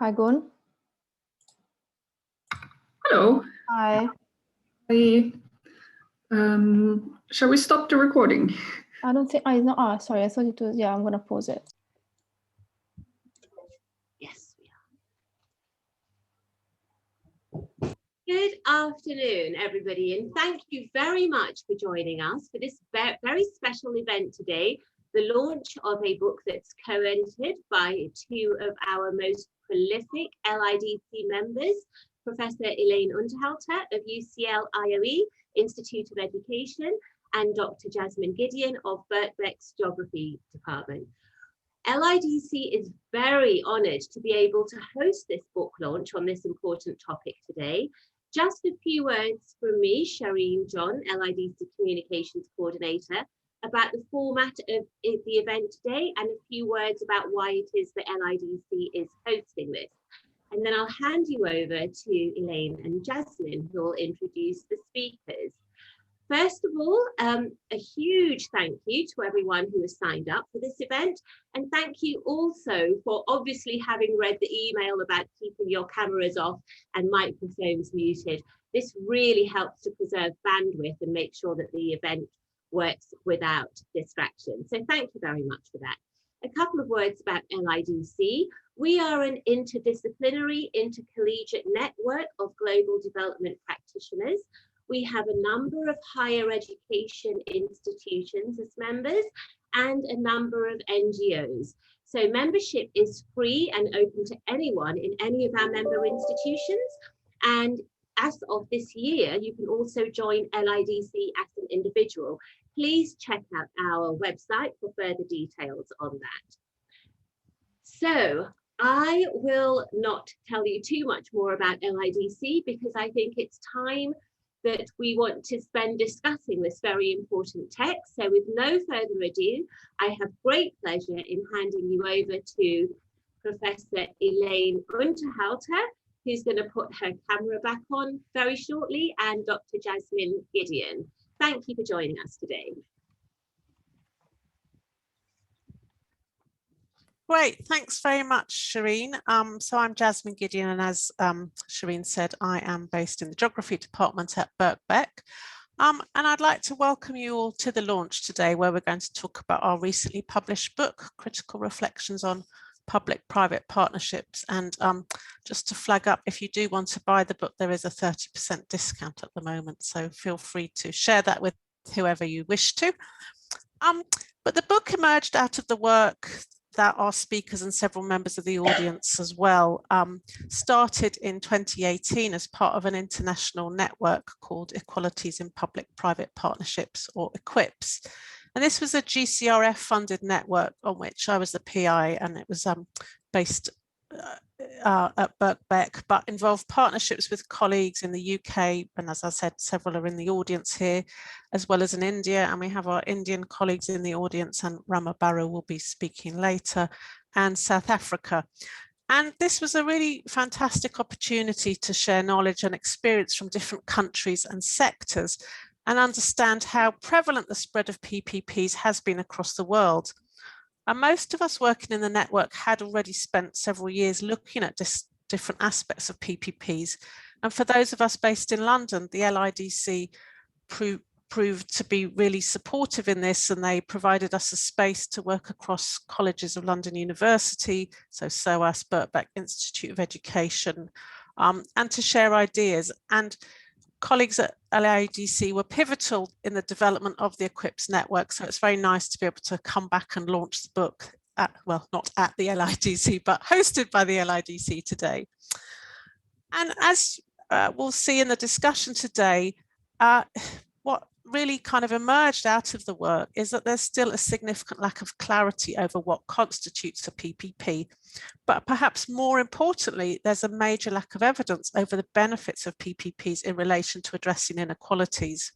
Hi, Gun. Hello. Hi. Shall we stop the recording? I don't think I know. Ah, sorry. I thought it was. Yeah, I'm gonna pause it. Yes, we are. Good afternoon, everybody, and thank you very much for joining us for this very special event today, the launch of a book that's co-edited by two of our most prolific LIDC members, Professor Elaine Unterhalter of UCL IOE Institute of Education and Dr. Jasmine Gideon of Birkbeck's Geography Department. LIDC is very honoured to be able to host this book launch on this important topic today. Just a few words from me, Shireen John, LIDC Communications Coordinator, about the format of the event today and a few words about why it is that LIDC is hosting this. And then I'll hand you over to Elaine and Jasmine, who will introduce the speakers. First of all, a huge thank you to everyone who has signed up for this event. And thank you also for obviously having read the email about keeping your cameras off and microphones muted. This really helps to preserve bandwidth and make sure that the event works without distraction. So thank you very much for that. A couple of words about LIDC. We are an interdisciplinary, intercollegiate network of global development practitioners. We have a number of higher education institutions as members and a number of NGOs. So membership is free and open to anyone in any of our member institutions. And as of this year, you can also join LIDC as an individual. Please check out our website for further details on that. So I will not tell you too much more about LIDC because I think it's time that we want to spend discussing this very important text. So with no further ado, I have great pleasure in handing you over to Professor Elaine Unterhalter, who's going to put her camera back on very shortly, and Dr. Jasmine Gideon. Thank you for joining us today. Great, thanks very much, Shireen. So I'm Jasmine Gideon, and as Shireen said, I am based in the Geography Department at Birkbeck. And I'd like to welcome you all to the launch today, where we're going to talk about our recently published book, Critical Reflections on Public-Private Partnerships. And just to flag up, if you do want to buy the book, there is a 30% discount at the moment, so feel free to share that with whoever you wish to. But the book emerged out of the work that our speakers and several members of the audience as well started in 2018 as part of an international network called Equalities in Public-Private Partnerships, or EQUIPS. And this was a GCRF funded network on which I was the PI, and it was based at Birkbeck, but involved partnerships with colleagues in the UK, and as I said, several are in the audience here, as well as in India, and we have our Indian colleagues in the audience, and Rama Baru will be speaking later, and South Africa. And this was a really fantastic opportunity to share knowledge and experience from different countries and sectors and understand how prevalent the spread of PPPs has been across the world. And most of us working in the network had already spent several years looking at different aspects of PPPs. And for those of us based in London, the LIDC proved to be really supportive in this, and they provided us a space to work across colleges of London University, so SOAS, Birkbeck Institute of Education, and to share ideas. And colleagues at LIDC were pivotal in the development of the EQUIPS network, so it's very nice to be able to come back and launch the book at, well, not at the LIDC, but hosted by the LIDC today. And as we'll see in the discussion today, what really kind of emerged out of the work is that there's still a significant lack of clarity over what constitutes a PPP. But perhaps more importantly, there's a major lack of evidence over the benefits of PPPs in relation to addressing inequalities.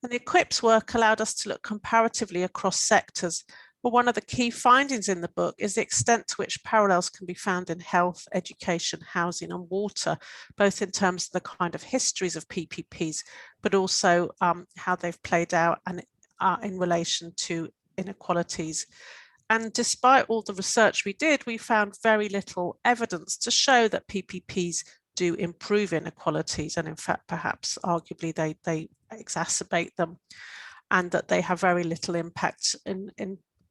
And the EQUIPS work allowed us to look comparatively across sectors. But one of the key findings in the book is the extent to which parallels can be found in health, education, housing and water, both in terms of the kind of histories of PPPs, but also how they've played out and in relation to inequalities. And despite all the research we did, we found very little evidence to show that PPPs do improve inequalities, and in fact, perhaps arguably they exacerbate them, and that they have very little impact in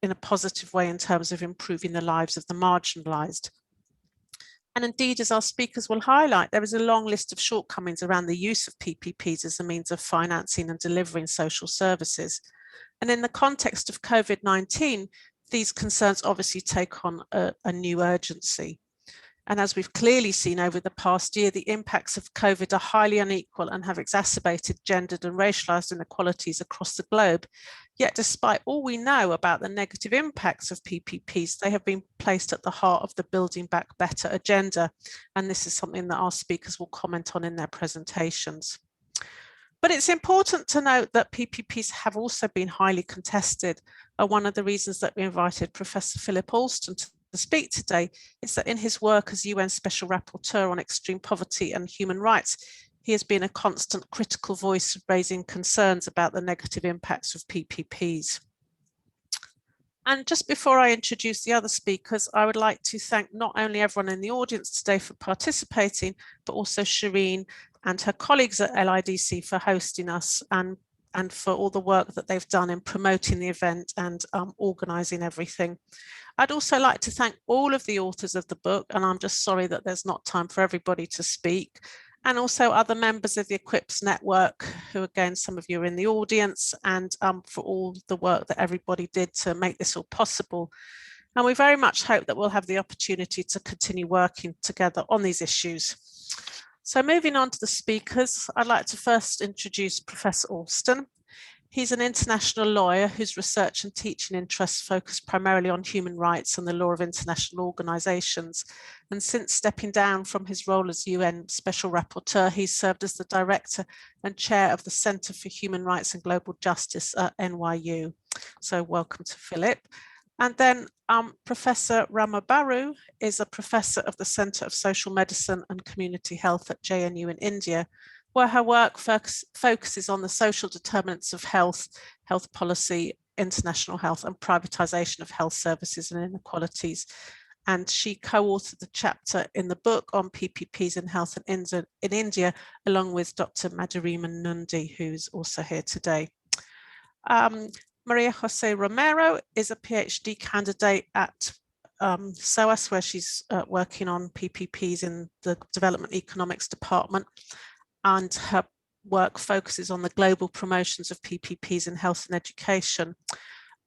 a positive way in terms of improving the lives of the marginalised. And indeed, as our speakers will highlight, there is a long list of shortcomings around the use of PPPs as a means of financing and delivering social services. And in the context of COVID-19, these concerns obviously take on a new urgency. And as we've clearly seen over the past year, the impacts of COVID are highly unequal and have exacerbated gendered and racialized inequalities across the globe. Yet despite all we know about the negative impacts of PPPs, they have been placed at the heart of the Building Back Better agenda. And this is something that our speakers will comment on in their presentations. But it's important to note that PPPs have also been highly contested. One of the reasons that we invited Professor Philip Alston to speak today is that in his work as UN Special Rapporteur on extreme poverty and human rights, he has been a constant critical voice raising concerns about the negative impacts of PPPs. And just before I introduce the other speakers, I would like to thank not only everyone in the audience today for participating, but also Shireen and her colleagues at LIDC for hosting us and for all the work that they've done in promoting the event and organising everything. I'd also like to thank all of the authors of the book, and I'm just sorry that there's not time for everybody to speak, and also other members of the Equips network, who again, some of you are in the audience, and for all the work that everybody did to make this all possible. And we very much hope that we'll have the opportunity to continue working together on these issues. So moving on to the speakers, I'd like to first introduce Professor Alston. He's an international lawyer whose research and teaching interests focus primarily on human rights and the law of international organisations. And since stepping down from his role as UN Special Rapporteur, he's served as the Director and Chair of the Centre for Human Rights and Global Justice at NYU. So welcome to Philip. And then Professor Rama Baru is a Professor of the Centre of Social Medicine and Community Health at JNU in India, where her work focuses on the social determinants of health, health policy, international health, and privatisation of health services and inequalities. And she co-authored the chapter in the book on PPPs in health in India, along with Dr. Madhurima Nundi, who's also here today. Maria Jose Romero is a PhD candidate at SOAS, where she's working on PPPs in the Development Economics Department. And her work focuses on the global promotions of PPPs in health and education.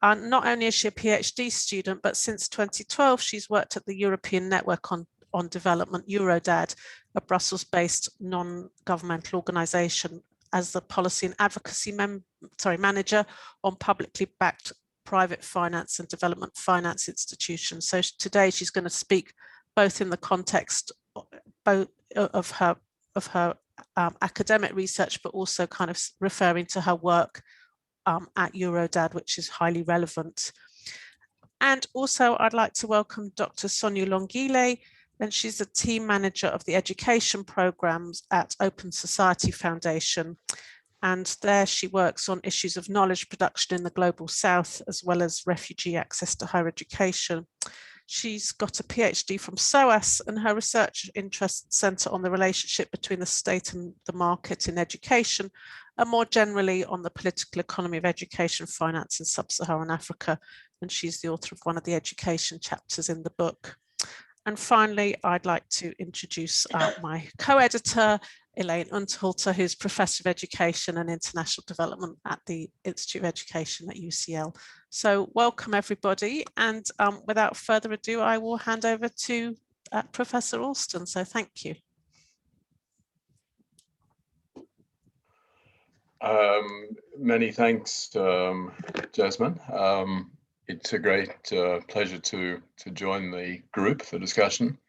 And not only is she a PhD student, but since 2012, she's worked at the European Network on Development, Eurodad, a Brussels-based non-governmental organisation, as the policy and advocacy manager on publicly backed private finance and development finance institutions. So today she's going to speak both in the context of her academic research, but also kind of referring to her work at Eurodad, which is highly relevant. And also I'd like to welcome Dr. Sonia Longillo, and she's the team manager of the education programs at Open Society Foundation. And there she works on issues of knowledge production in the Global South, as well as refugee access to higher education. She's got a PhD from SOAS, and her research interests centre on the relationship between the state and the market in education, and more generally on the political economy of education finance in sub-Saharan Africa. And she's the author of one of the education chapters in the book. And finally, I'd like to introduce my co-editor, Elaine Unterhalter, who's Professor of Education and International Development at the Institute of Education at UCL. So welcome everybody, and without further ado, I will hand over to Professor Alston, so thank you. Many thanks, Jasmine. It's a great pleasure to join the group for discussion.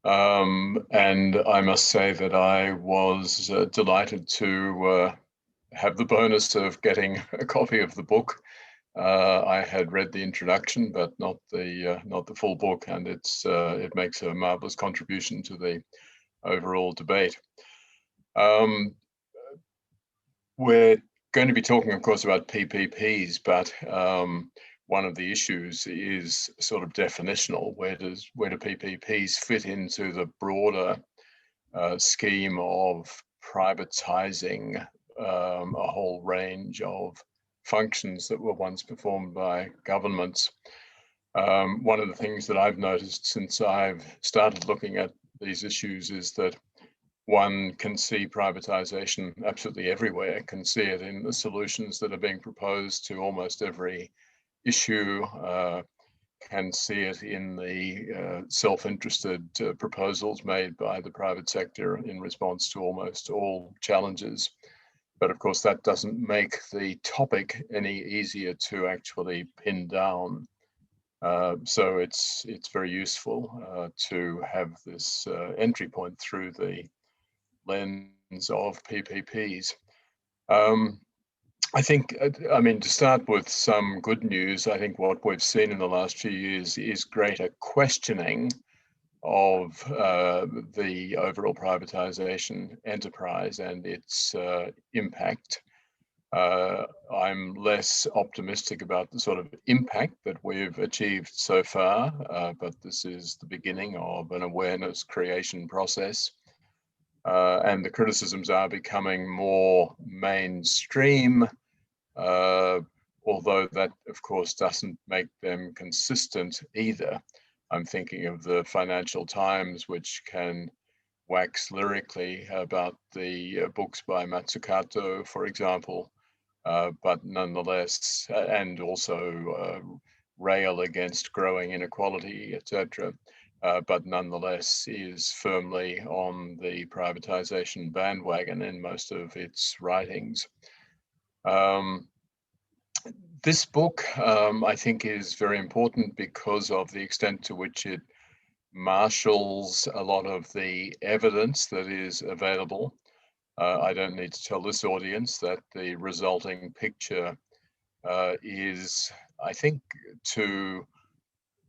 And I must say that I was delighted to have the bonus of getting a copy of the book. I had read the introduction, but not the full book, and it makes a marvelous contribution to the overall debate. We're going to be talking, of course, about PPPs, but one of the issues is sort of definitional. Where do PPPs fit into the broader scheme of privatizing a whole range of functions that were once performed by governments? One of the things that I've noticed since I've started looking at these issues is that one can see privatization absolutely everywhere, can see it in the solutions that are being proposed to almost every issue, can see it in the self-interested proposals made by the private sector in response to almost all challenges. But of course, that doesn't make the topic any easier to actually pin down. So it's very useful to have this entry point through the lens of PPPs. I think, I mean, to start with some good news, I think what we've seen in the last few years is greater questioning of the overall privatization enterprise and its impact. I'm less optimistic about the sort of impact that we've achieved so far, but this is the beginning of an awareness creation process. And the criticisms are becoming more mainstream, although that, of course, doesn't make them consistent either. I'm thinking of the Financial Times, which can wax lyrically about the books by Matsukato, for example, but nonetheless, and also rail against growing inequality, etc. But nonetheless is firmly on the privatization bandwagon in most of its writings. This book, I think, is very important because of the extent to which it marshals a lot of the evidence that is available. I don't need to tell this audience that the resulting picture is, I think, to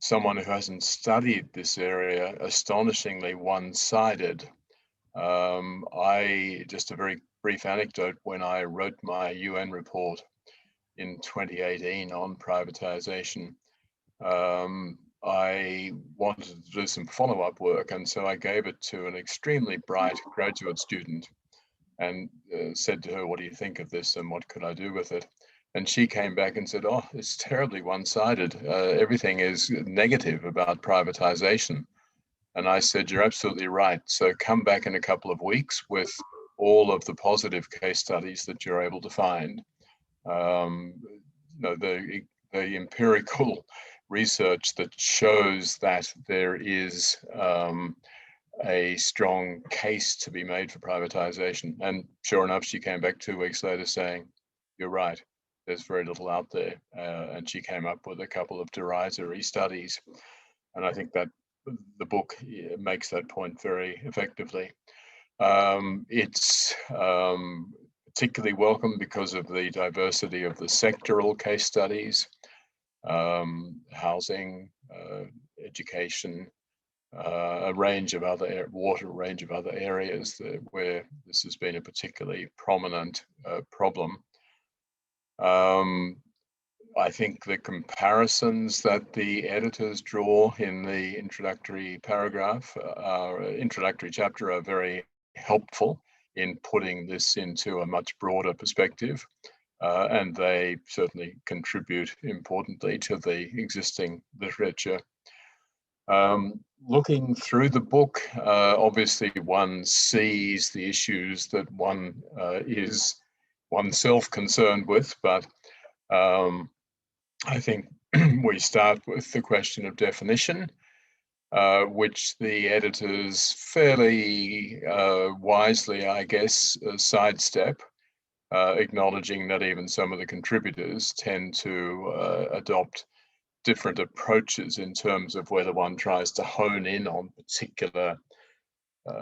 someone who hasn't studied this area, astonishingly one-sided. Just a very brief anecdote, when I wrote my UN report in 2018 on privatization, I wanted to do some follow-up work, and so I gave it to an extremely bright graduate student and said to her, what do you think of this and what could I do with it? And she came back and said, oh, it's terribly one-sided. Everything is negative about privatization. And I said, you're absolutely right. So come back in a couple of weeks with all of the positive case studies that you're able to find. The empirical research that shows that there is a strong case to be made for privatization. And sure enough, she came back 2 weeks later saying, you're right, there's very little out there. And she came up with a couple of derisory studies. And I think that the book makes that point very effectively. It's particularly welcome because of the diversity of the sectoral case studies, housing, education, a range of other range of other areas where this has been a particularly prominent problem. I think the comparisons that the editors draw in the introductory paragraph, introductory chapter, are very helpful in putting this into a much broader perspective. And they certainly contribute importantly to the existing literature. Looking through the book, obviously one sees the issues that one is oneself concerned with, but I think we start with the question of definition, which the editors fairly wisely, I guess, sidestep, acknowledging that even some of the contributors tend to adopt different approaches in terms of whether one tries to hone in on particular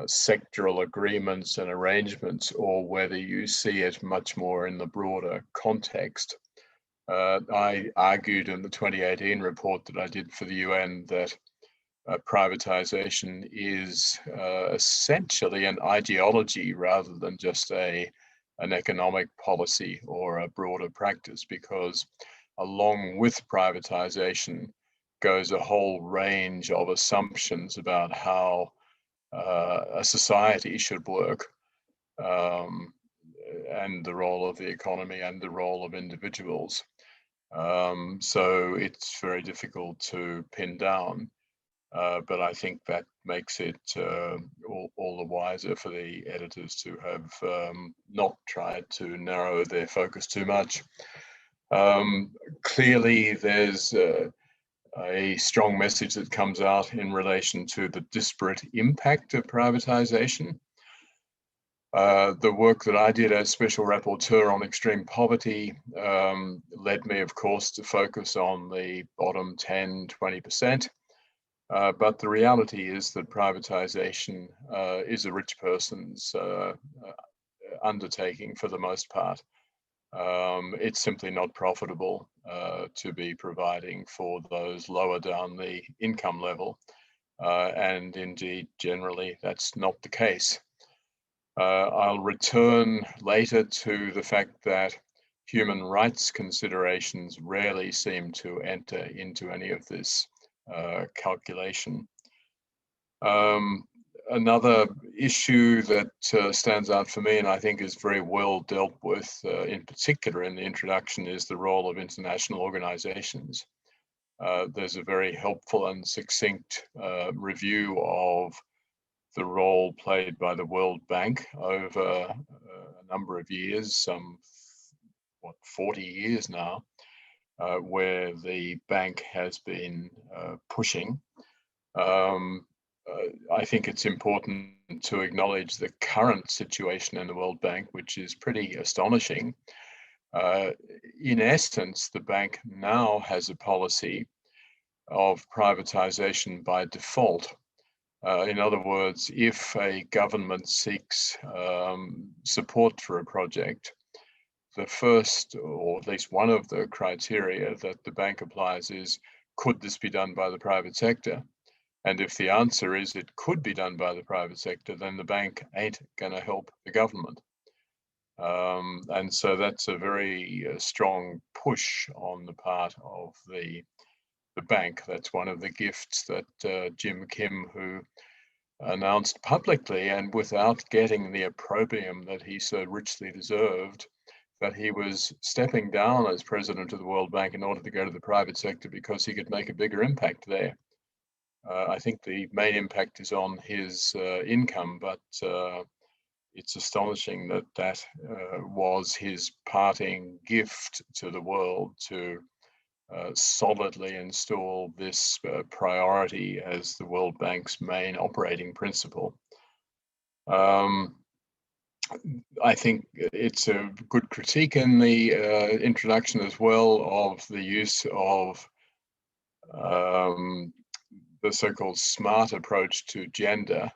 sectoral agreements and arrangements, or whether you see it much more in the broader context. I argued in the 2018 report that I did for the UN that privatization is essentially an ideology rather than just an economic policy or a broader practice, because along with privatization goes a whole range of assumptions about how a society should work, and the role of the economy and the role of individuals. So it's very difficult to pin down, but I think that makes it all the wiser for the editors to have not tried to narrow their focus too much. Clearly, there's a strong message that comes out in relation to the disparate impact of privatization. The work that I did as Special Rapporteur on extreme poverty led me, of course, to focus on the bottom 10, 20%. But the reality is that privatization is a rich person's undertaking for the most part. It's simply not profitable to be providing for those lower down the income level. And indeed, generally, that's not the case. I'll return later to the fact that human rights considerations rarely seem to enter into any of this calculation. Another issue that stands out for me, and I think is very well dealt with, in particular in the introduction, is the role of international organizations. There's a very helpful and succinct review of the role played by the World Bank over a number of years, some 40 years now, where the bank has been pushing. I think it's important to acknowledge the current situation in the World Bank, which is pretty astonishing. In essence, the bank now has a policy of privatization by default. In other words, if a government seeks support for a project, the first, or at least one of the criteria that the bank applies is, could this be done by the private sector? And if the answer is it could be done by the private sector, then the bank ain't going to help the government. And so that's a very strong push on the part of the bank. That's one of the gifts that Jim Kim, who announced publicly and without getting the opprobrium that he so richly deserved, that he was stepping down as president of the World Bank in order to go to the private sector because he could make a bigger impact there. I think the main impact is on his income, but it's astonishing that that was his parting gift to the world, to solidly install this priority as the World Bank's main operating principle. I think it's a good critique in the introduction as well of the use of the so-called smart approach to gender,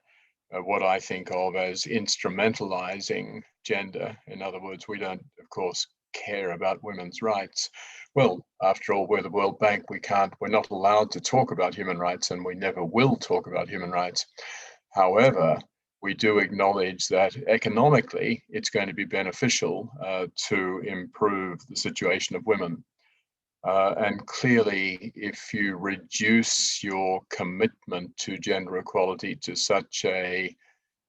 what I think of as instrumentalizing gender. In other words, we don't, of course, care about women's rights. Well, after all, we're the World Bank. We're not allowed to talk about human rights, and we never will talk about human rights. However, we do acknowledge that economically, it's going to be beneficial to improve the situation of women. And clearly, if you reduce your commitment to gender equality to such a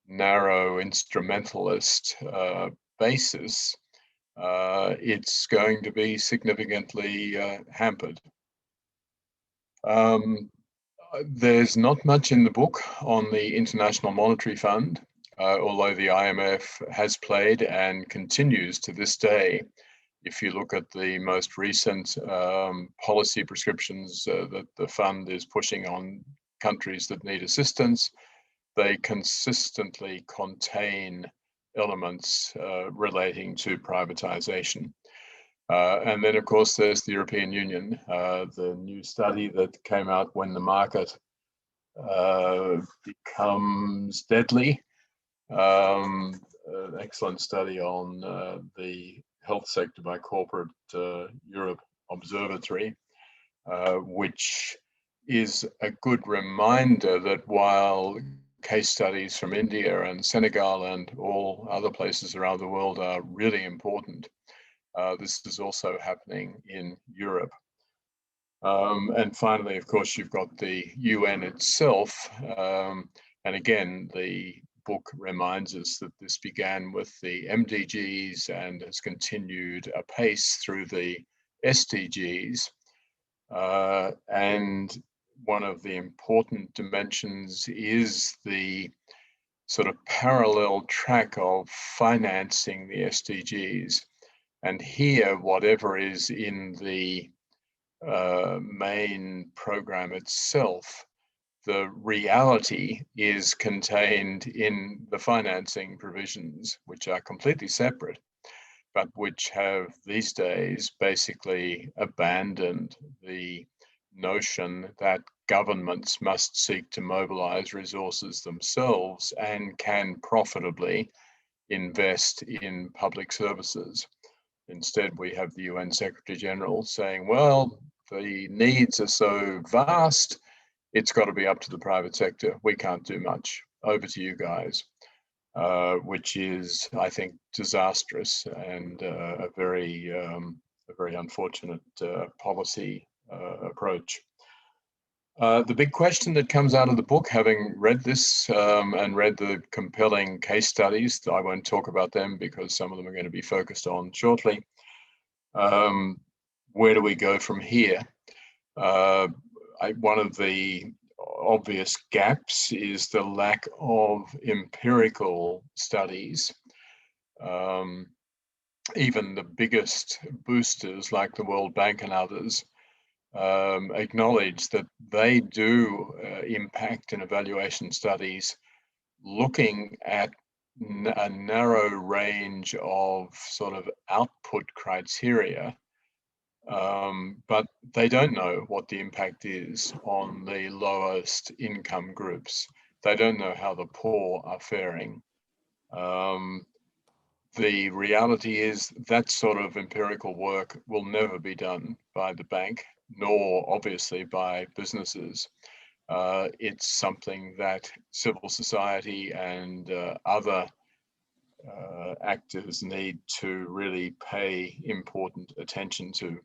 narrow instrumentalist basis, it's going to be significantly hampered. There's not much in the book on the International Monetary Fund, although the IMF has played and continues to this day. If you look at the most recent policy prescriptions that the fund is pushing on countries that need assistance, they consistently contain elements relating to privatization. And then, of course, there's the European Union, the new study that came out when the market becomes deadly. An excellent study on the health sector by Corporate Europe Observatory, which is a good reminder that while case studies from India and Senegal and all other places around the world are really important, This is also happening in Europe. And finally, of course, you've got the UN itself. And again, the book reminds us that this began with the MDGs and has continued apace through the SDGs. And one of the important dimensions is the sort of parallel track of financing the SDGs. And here, whatever is in the main program itself, the reality is contained in the financing provisions, which are completely separate, but which have these days basically abandoned the notion that governments must seek to mobilize resources themselves and can profitably invest in public services. Instead, we have the UN Secretary General saying, well, the needs are so vast, it's got to be up to the private sector. We can't do much. Over to you guys, which is, I think, disastrous and a very unfortunate policy approach. The big question that comes out of the book, having read this and read the compelling case studies, I won't talk about them because some of them are going to be focused on shortly. Where do we go from here? One of the obvious gaps is the lack of empirical studies. Even the biggest boosters like the World Bank and others acknowledge that they do impact and evaluation studies looking at a narrow range of sort of output criteria, but they don't know what the impact is on the lowest income groups. They don't know how the poor are faring. The reality is that sort of empirical work will never be done by the bank, nor obviously by businesses. It's something that civil society and other actors need to really pay important attention to.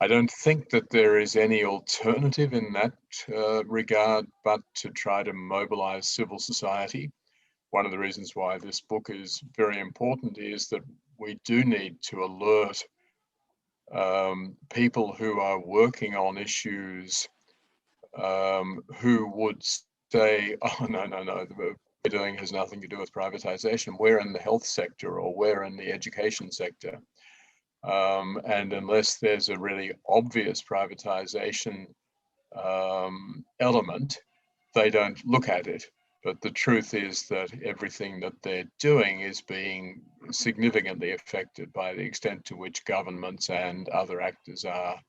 I don't think that there is any alternative in that regard, but to try to mobilize civil society. One of the reasons why this book is very important is that we do need to alert people who are working on issues who would say, oh, no, what we're doing has nothing to do with privatization. We're in the health sector or we're in the education sector. And unless there's a really obvious privatization element, they don't look at it. But the truth is that everything that they're doing is being significantly affected by the extent to which governments and other actors are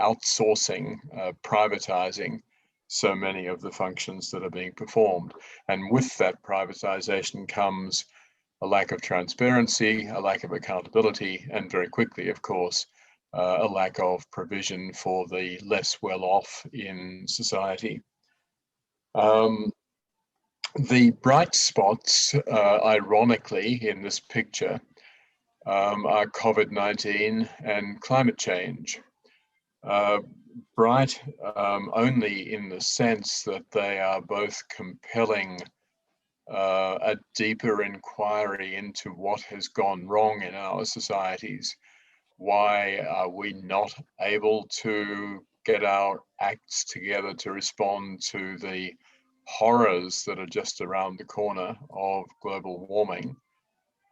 outsourcing, privatizing so many of the functions that are being performed. And with that privatization comes a lack of transparency, a lack of accountability, and very quickly, of course, a lack of provision for the less well-off in society. The bright spots, ironically, in this picture are COVID-19 and climate change. Bright only in the sense that they are both compelling a deeper inquiry into what has gone wrong in our societies. Why are we not able to get our acts together to respond to the horrors that are just around the corner of global warming?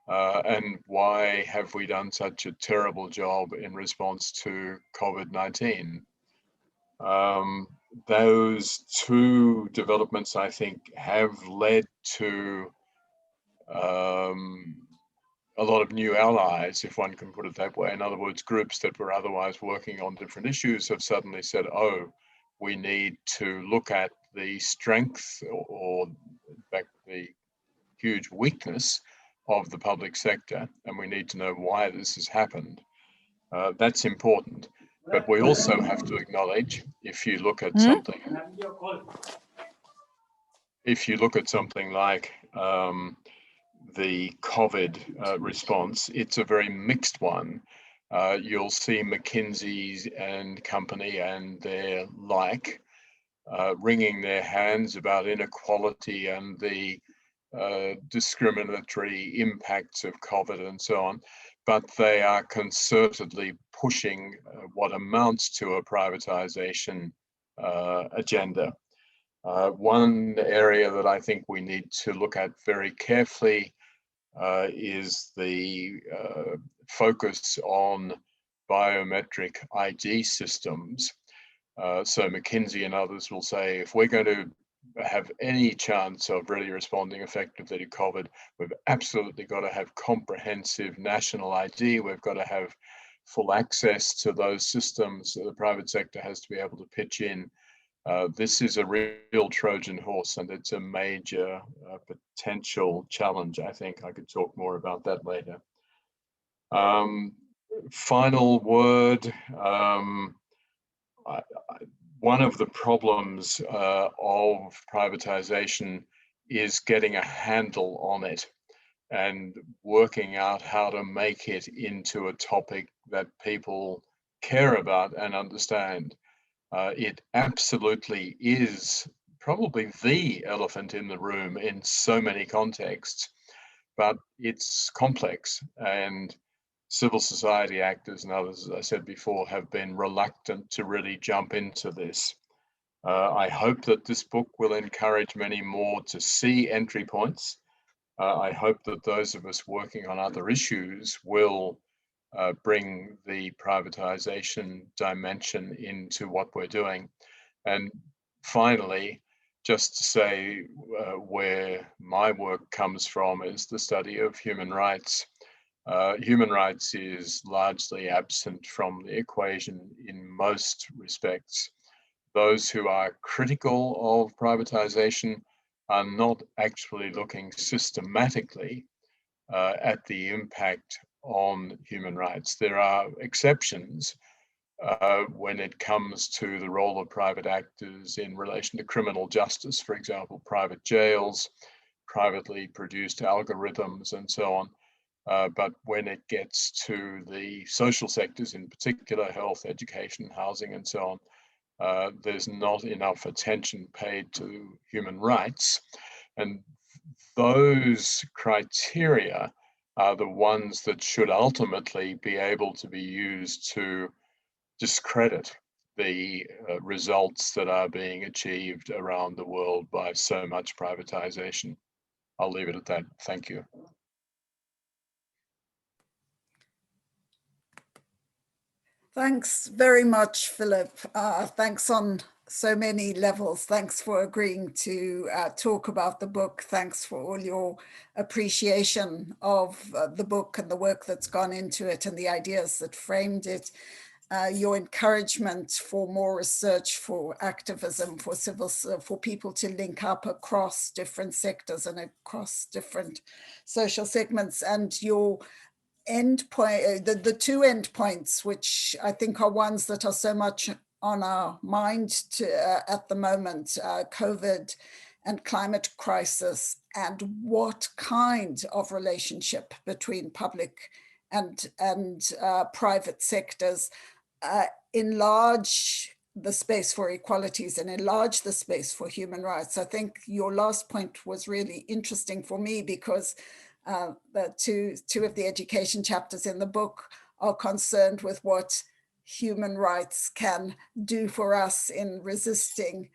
And why have we done such a terrible job in response to COVID-19? Those two developments, I think, have led to a lot of new allies, if one can put it that way. In other words, groups that were otherwise working on different issues have suddenly said, oh, we need to look at the strength or in fact, the huge weakness of the public sector, and we need to know why this has happened. That's important. But we also have to acknowledge, if you look at something like the COVID response, it's a very mixed one. you'll see McKinsey and company and their like wringing their hands about inequality and the discriminatory impacts of COVID and so on, but they are concertedly pushing what amounts to a privatization agenda. One area that I think we need to look at very carefully is the focus on biometric ID systems. So McKinsey and others will say, if we're going to have any chance of really responding effectively to COVID, we've absolutely got to have comprehensive national ID. We've got to have full access to those systems. So the private sector has to be able to pitch in. This is a real Trojan horse, and it's a major potential challenge. I think I could talk more about that later. Final word. One of the problems of privatization is getting a handle on it and working out how to make it into a topic that people care about and understand. It absolutely is probably the elephant in the room in so many contexts, but it's complex, and civil society actors and others, as I said before, have been reluctant to really jump into this. I hope that this book will encourage many more to see entry points. I hope that those of us working on other issues will bring the privatization dimension into what we're doing. And finally, just to say where my work comes from is the study of human rights. Human rights is largely absent from the equation in most respects. Those who are critical of privatization are not actually looking systematically at the impact on human rights. There are exceptions when it comes to the role of private actors in relation to criminal justice, for example, private jails, privately produced algorithms, and so on. But when it gets to the social sectors, in particular health, education, housing, and so on, there's not enough attention paid to human rights. And those criteria are the ones that should ultimately be able to be used to discredit the results that are being achieved around the world by so much privatization. I'll leave it at that. Thank you. Thanks very much, Philip. Thanks on so many levels. Thanks for agreeing to talk about the book. Thanks for all your appreciation of the book and the work that's gone into it and the ideas that framed it. Your encouragement for more research, for activism, for people to link up across different sectors and across different social segments, and your end point, the two end points, which I think are ones that are so much on our mind at the moment, COVID and climate crisis, and what kind of relationship between public and private sectors enlarge the space for equalities and enlarge the space for human rights. I think your last point was really interesting for me, because the two of the education chapters in the book are concerned with what human rights can do for us in resisting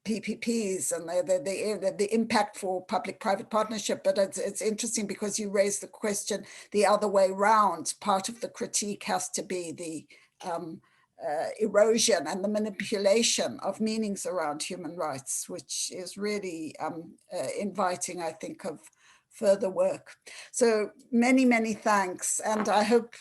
PPPs and the impact for public-private partnership. But it's interesting because you raised the question the other way round. Part of the critique has to be the erosion and the manipulation of meanings around human rights, which is really inviting, I think, of further work. So many thanks. And I hope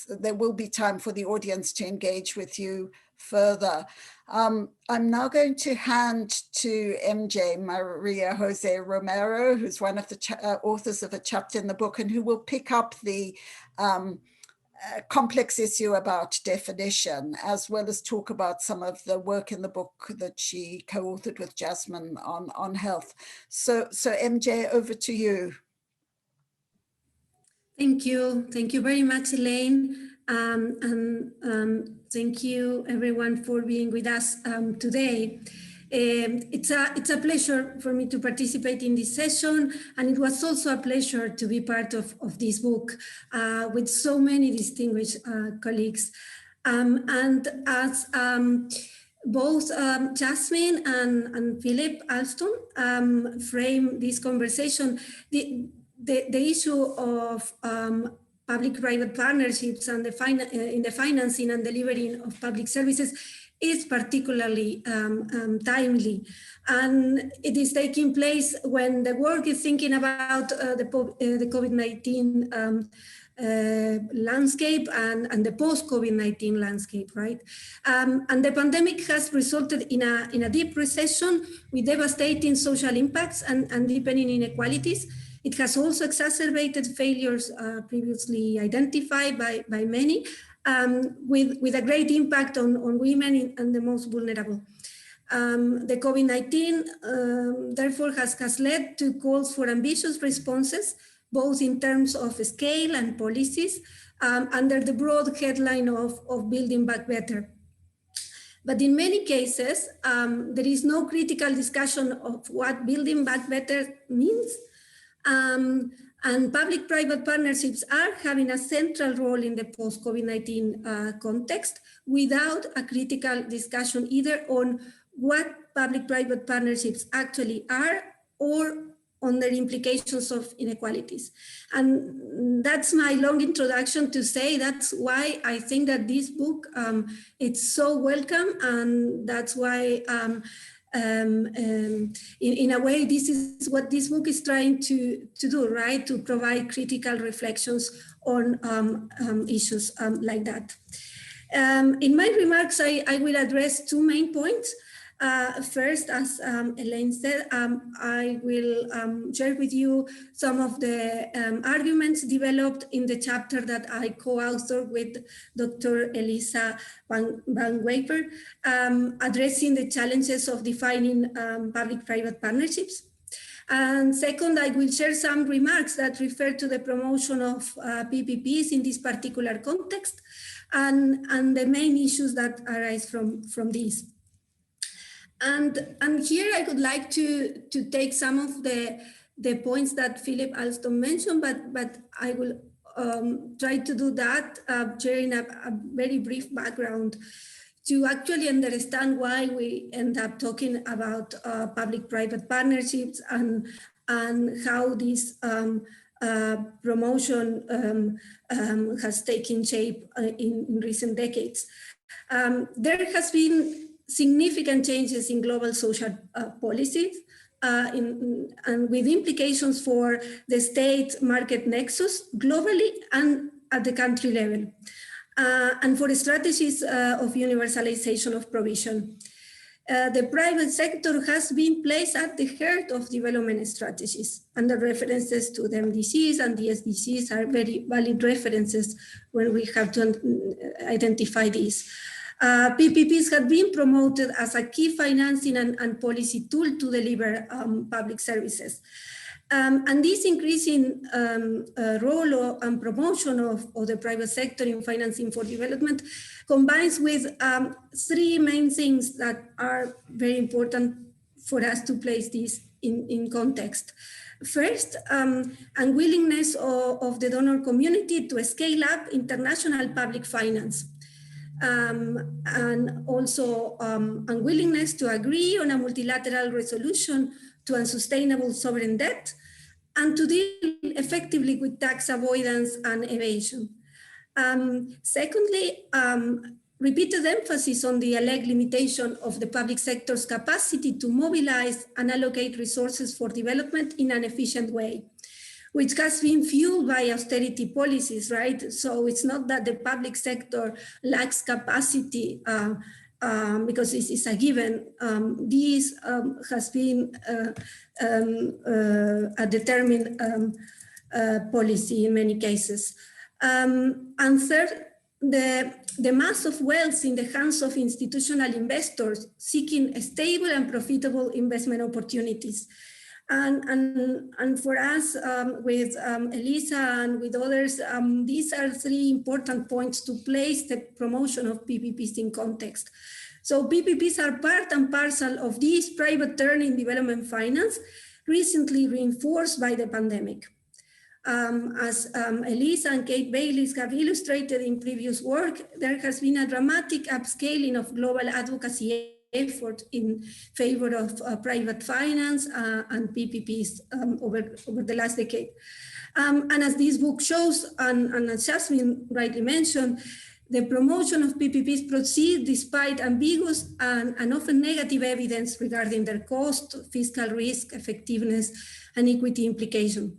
there will be time for the audience to engage with you further. I'm now going to hand to MJ, Maria Jose Romero, who's one of the authors of a chapter in the book, and who will pick up the complex issue about definition, as well as talk about some of the work in the book that she co-authored with Jasmine on health. So MJ, over to you. Thank you. Thank you very much, Elaine. Thank you everyone for being with us today. It's a pleasure for me to participate in this session, and it was also a pleasure to be part of this book with so many distinguished colleagues. And as both Jasmine and Philip Alston frame this conversation, the issue of public-private partnerships and in the financing and delivering of public services is particularly timely. And it is taking place when the world is thinking about the COVID-19 landscape and the post-COVID-19 landscape, right? And the pandemic has resulted in a deep recession with devastating social impacts and deepening inequalities. It has also exacerbated failures previously identified by many, with a great impact on women and the most vulnerable. The COVID-19 therefore has led to calls for ambitious responses, both in terms of scale and policies, under the broad headline of Building Back Better. But in many cases, there is no critical discussion of what Building Back Better means. And public-private partnerships are having a central role in the post-COVID-19 context, without a critical discussion either on what public-private partnerships actually are or on their implications of inequalities. And that's my long introduction to say that's why I think that this book, it's so welcome, and that's why in a way, this is what this book is trying to do, right? To provide critical reflections on issues like that. In my remarks, I will address two main points. First, as Elaine said, I will share with you some of the arguments developed in the chapter that I co-authored with Dr. Elisa Van Waper, addressing the challenges of defining public-private partnerships. And second, I will share some remarks that refer to the promotion of PPPs in this particular context and the main issues that arise from this. And here I would like to take some of the points that Philip Alston mentioned, but I will try to do that, sharing a very brief background to actually understand why we end up talking about public-private partnerships and how this promotion has taken shape in recent decades. There has been significant changes in global social policies and with implications for the state market nexus globally and at the country level, and for the strategies of universalization of provision. The private sector has been placed at the heart of development strategies, and the references to the MDGs and the SDGs are very valid references when we have to identify these. PPPs have been promoted as a key financing and policy tool to deliver public services. And this increasing role and promotion of the private sector in financing for development combines with three main things that are very important for us to place this in context. First, unwillingness of the donor community to scale up international public finance. And also unwillingness to agree on a multilateral resolution to unsustainable sovereign debt and to deal effectively with tax avoidance and evasion. Secondly, repeated emphasis on the alleged limitation of the public sector's capacity to mobilize and allocate resources for development in an efficient way, which has been fueled by austerity policies, right? So it's not that the public sector lacks capacity because this is a given. This has been a determined policy in many cases. And third, the mass of wealth in the hands of institutional investors seeking stable and profitable investment opportunities. And for us, with Elisa and with others, these are three important points to place the promotion of PPPs in context. So PPPs are part and parcel of this private turn in development finance, recently reinforced by the pandemic. As Elisa and Kate Bayliss have illustrated in previous work, there has been a dramatic upscaling of global advocacy effort in favor of private finance and PPPs over the last decade. And as this book shows, and as Jasmine rightly mentioned, the promotion of PPPs proceeds despite ambiguous and often negative evidence regarding their cost, fiscal risk, effectiveness, and equity implication.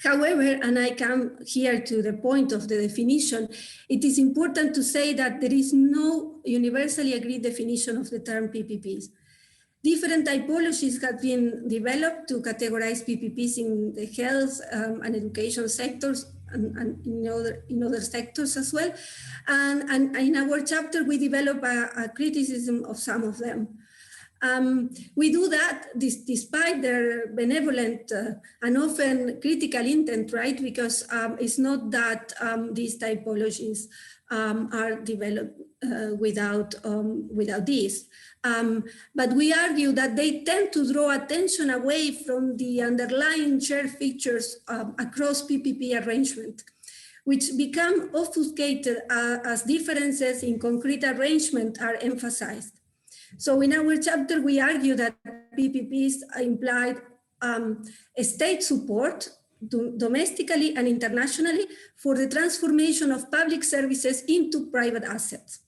However, and I come here to the point of the definition, it is important to say that there is no universally agreed definition of the term PPPs. Different typologies have been developed to categorize PPPs in the health and education sectors and in other sectors as well. And in our chapter, we develop a criticism of some of them. We do that despite their benevolent and often critical intent, right? Because it's not that these typologies are developed without this. But we argue that they tend to draw attention away from the underlying shared features across PPP arrangement, which become obfuscated as differences in concrete arrangement are emphasized. So in our chapter, we argue that PPPs implied state support domestically and internationally for the transformation of public services into private assets.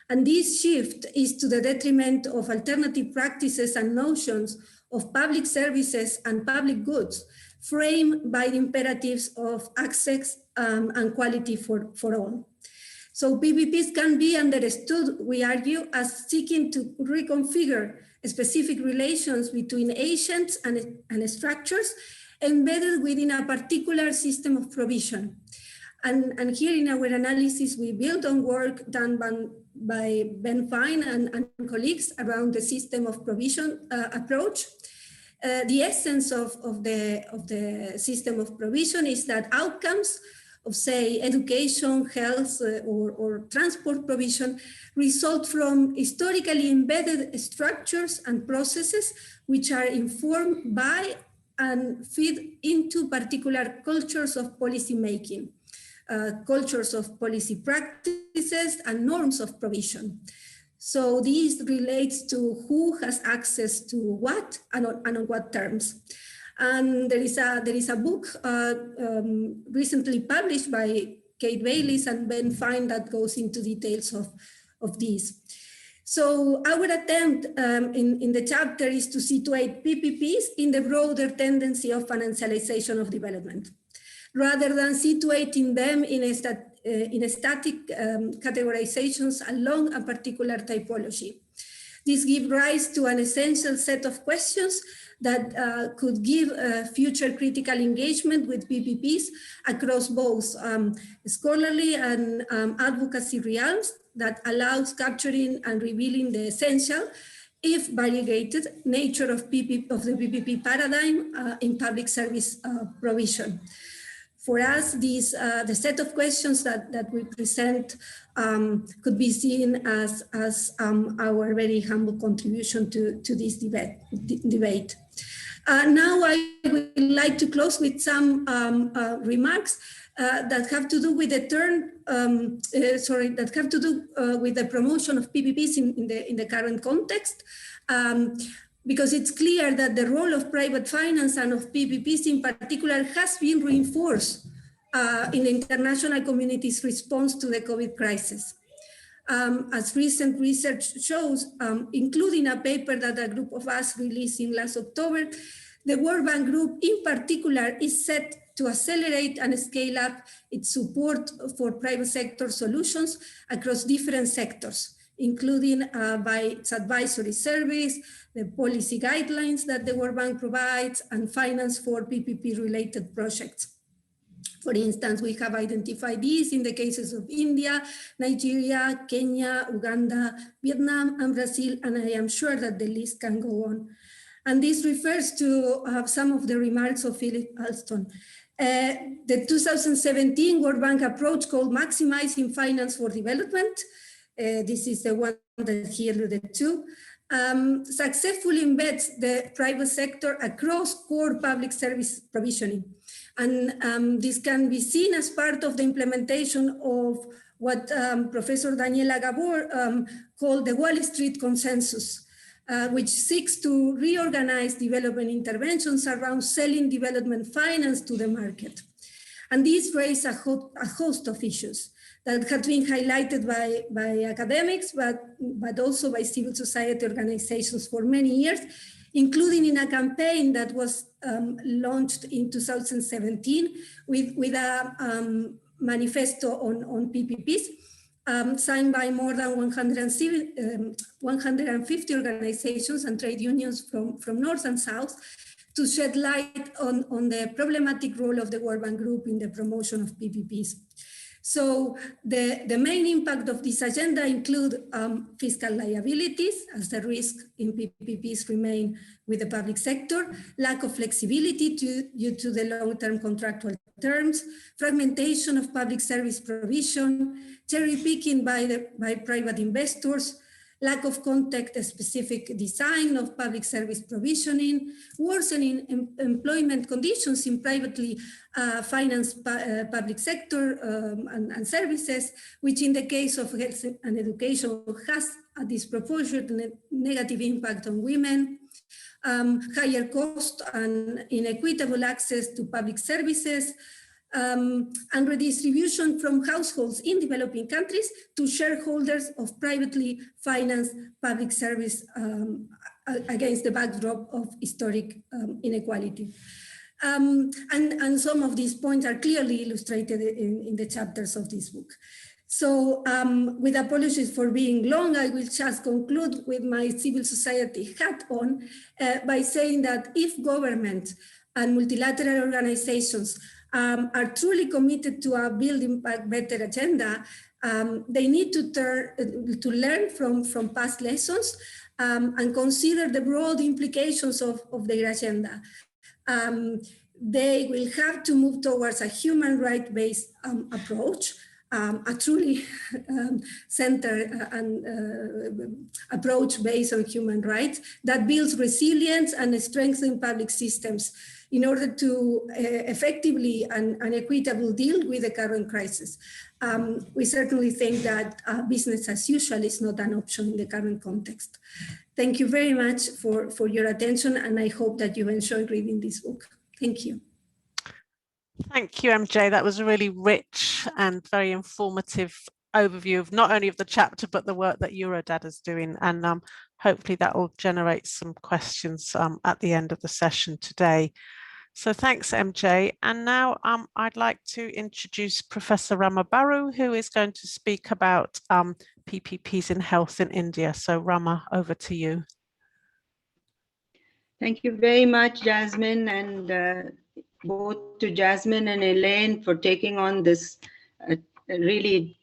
And this shift is to the detriment of alternative practices and notions of public services and public goods framed by the imperatives of access and quality for all. So PPPs can be understood, we argue, as seeking to reconfigure specific relations between agents and structures embedded within a particular system of provision. And here in our analysis, we build on work done by Ben Fine and colleagues around the system of provision approach. The essence of the system of provision is that outcomes of, say, education, health, or transport provision result from historically embedded structures and processes which are informed by and feed into particular cultures of policy making, cultures of policy practices and norms of provision. So this relates to who has access to what and on what terms. And there is a book recently published by Kate Bayliss and Ben Fine that goes into details of this. So our attempt in the chapter is to situate PPPs in the broader tendency of financialization of development, rather than situating them in static categorizations along a particular typology. This gives rise to an essential set of questions that could give future critical engagement with PPPs across both scholarly and advocacy realms that allows capturing and revealing the essential, if variegated, nature of the PPP paradigm in public service provision. For us, the set of questions that we present could be seen as our very humble contribution to this debate. Now I would like to close with some remarks that have to do with the with the promotion of PPPs in the current context. Because it's clear that the role of private finance and of PPPs in particular has been reinforced in the international community's response to the COVID crisis. As recent research shows, including a paper that a group of us released in last October, the World Bank Group in particular is set to accelerate and scale up its support for private sector solutions across different sectors, including by its advisory service, the policy guidelines that the World Bank provides, and finance for PPP-related projects. For instance, we have identified these in the cases of India, Nigeria, Kenya, Uganda, Vietnam, and Brazil, and I am sure that the list can go on. And this refers to some of the remarks of Philip Alston. The 2017 World Bank approach called Maximizing Finance for Development, this is the one that he alluded to, successfully embeds the private sector across core public service provisioning. And this can be seen as part of the implementation of what Professor Daniela Gabor called the Wall Street Consensus, which seeks to reorganize development interventions around selling development finance to the market. And these raise a host of issues that have been highlighted by academics, but also by civil society organizations for many years, including in a campaign that was launched in 2017 with a manifesto on PPPs, signed by more than 150 organizations and trade unions from North and South to shed light on the problematic role of the World Bank Group in the promotion of PPPs. So the main impact of this agenda include fiscal liabilities, as the risk in PPPs remain with the public sector, lack of flexibility due to the long-term contractual terms, fragmentation of public service provision, cherry picking by private investors, lack of context-specific design of public service provisioning, worsening employment conditions in privately financed public sector and services, which in the case of health and education has a disproportionate negative impact on women, higher cost and inequitable access to public services, and redistribution from households in developing countries to shareholders of privately financed public service against the backdrop of historic inequality. And some of these points are clearly illustrated in the chapters of this book. So with apologies for being long, I will just conclude with my civil society hat on by saying that if government and multilateral organizations are truly committed to a building back better agenda, they need to learn from past lessons and consider the broad implications of their agenda. They will have to move towards a human rights-based approach, a truly centered approach based on human rights that builds resilience and strengthens public systems in order to effectively and equitably deal with the current crisis. We certainly think that business as usual is not an option in the current context. Thank you very much for your attention, and I hope that you enjoyed reading this book. Thank you. Thank you, MJ. That was a really rich and very informative overview of not only of the chapter, but the work that Eurodad is doing. And hopefully that will generate some questions at the end of the session today. So thanks, MJ. And now I'd like to introduce Professor Rama Baru, who is going to speak about PPPs in health in India. So Rama, over to you. Thank you very much, Jasmine, and both to Jasmine and Elaine for taking on this really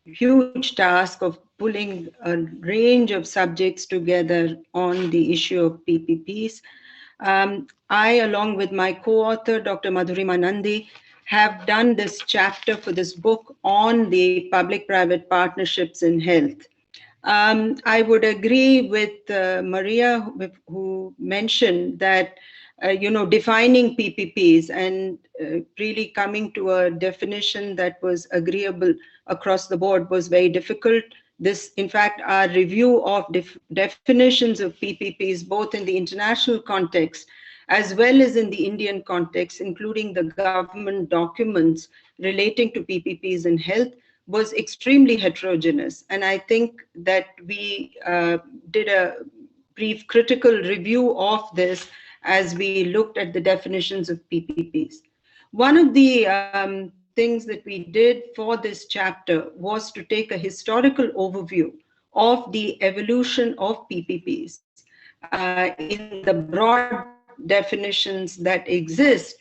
huge task of pulling a range of subjects together on the issue of PPPs. I, along with my co-author, Dr. Madhurima Nandi, have done this chapter for this book on the public-private partnerships in health. I would agree with Maria, who mentioned that defining PPPs and really coming to a definition that was agreeable across the board was very difficult. This, in fact, our review of definitions of PPPs, both in the international context as well as in the Indian context, including the government documents relating to PPPs in health, was extremely heterogeneous. And I think that we did a brief critical review of this as we looked at the definitions of PPPs. One of the things that we did for this chapter was to take a historical overview of the evolution of PPPs in the broad definitions that exist,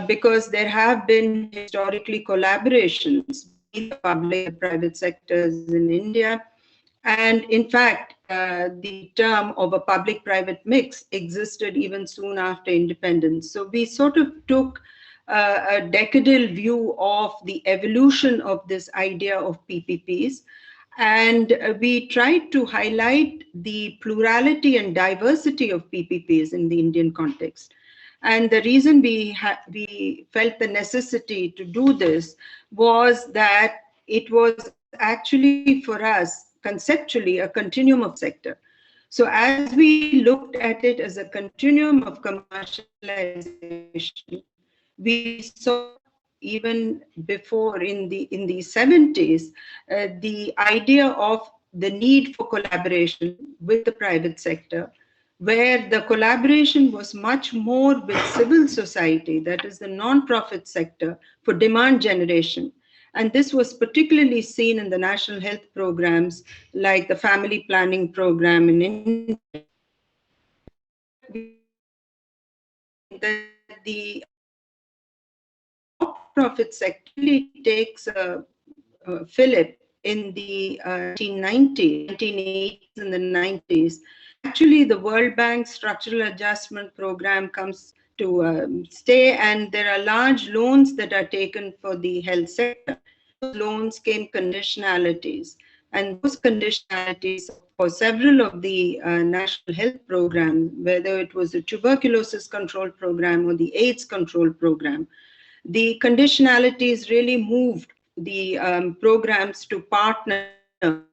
because there have been historically collaborations between the public and private sectors in India, And in fact, the term of a public-private mix existed even soon after independence. So we sort of took a decadal view of the evolution of this idea of PPPs. And we tried to highlight the plurality and diversity of PPPs in the Indian context. And the reason we felt the necessity to do this was that it was actually for us conceptually a continuum of sector. So as we looked at it as a continuum of commercialization, we saw even before in the 70s, the idea of the need for collaboration with the private sector, where the collaboration was much more with civil society, that is the non-profit sector, for demand generation. And this was particularly seen in the national health programs, like the family planning program in India. The profit sector really takes a fillip in the 1980s and the 90s. Actually, the World Bank Structural Adjustment Program comes to stay, and there are large loans that are taken for the health sector. Those loans came conditionalities, and those conditionalities for several of the national health programs, whether it was the tuberculosis control program or the AIDS control program, the conditionalities really moved the programs to partner with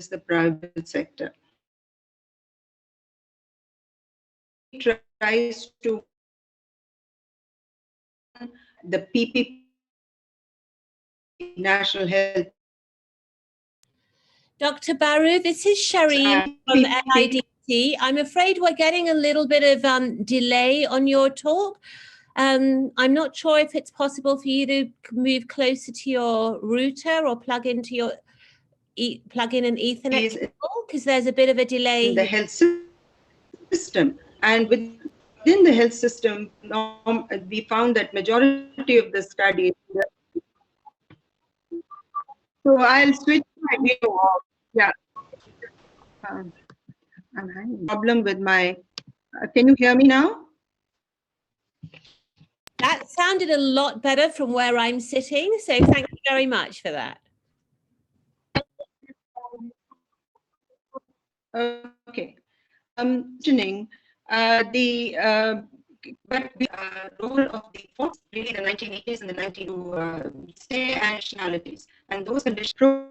the private sector. It tries to the PPP national health. Dr. Baru, this is Shireen from LIDT. I'm afraid we're getting a little bit of delay on your talk. I'm not sure if it's possible for you to move closer to your router or plug into your plug in an Ethernet cable, because there's a bit of a delay. In the health system, and within the health system, we found that majority of the studies. So I'll switch my video off. Yeah. I'm having a problem with my. Can you hear me now? That sounded a lot better from where I'm sitting, so thank you very much for that. Okay. Mentioning the role of the force, really the 1980s and the 90s to stay and nationalities, and those conditions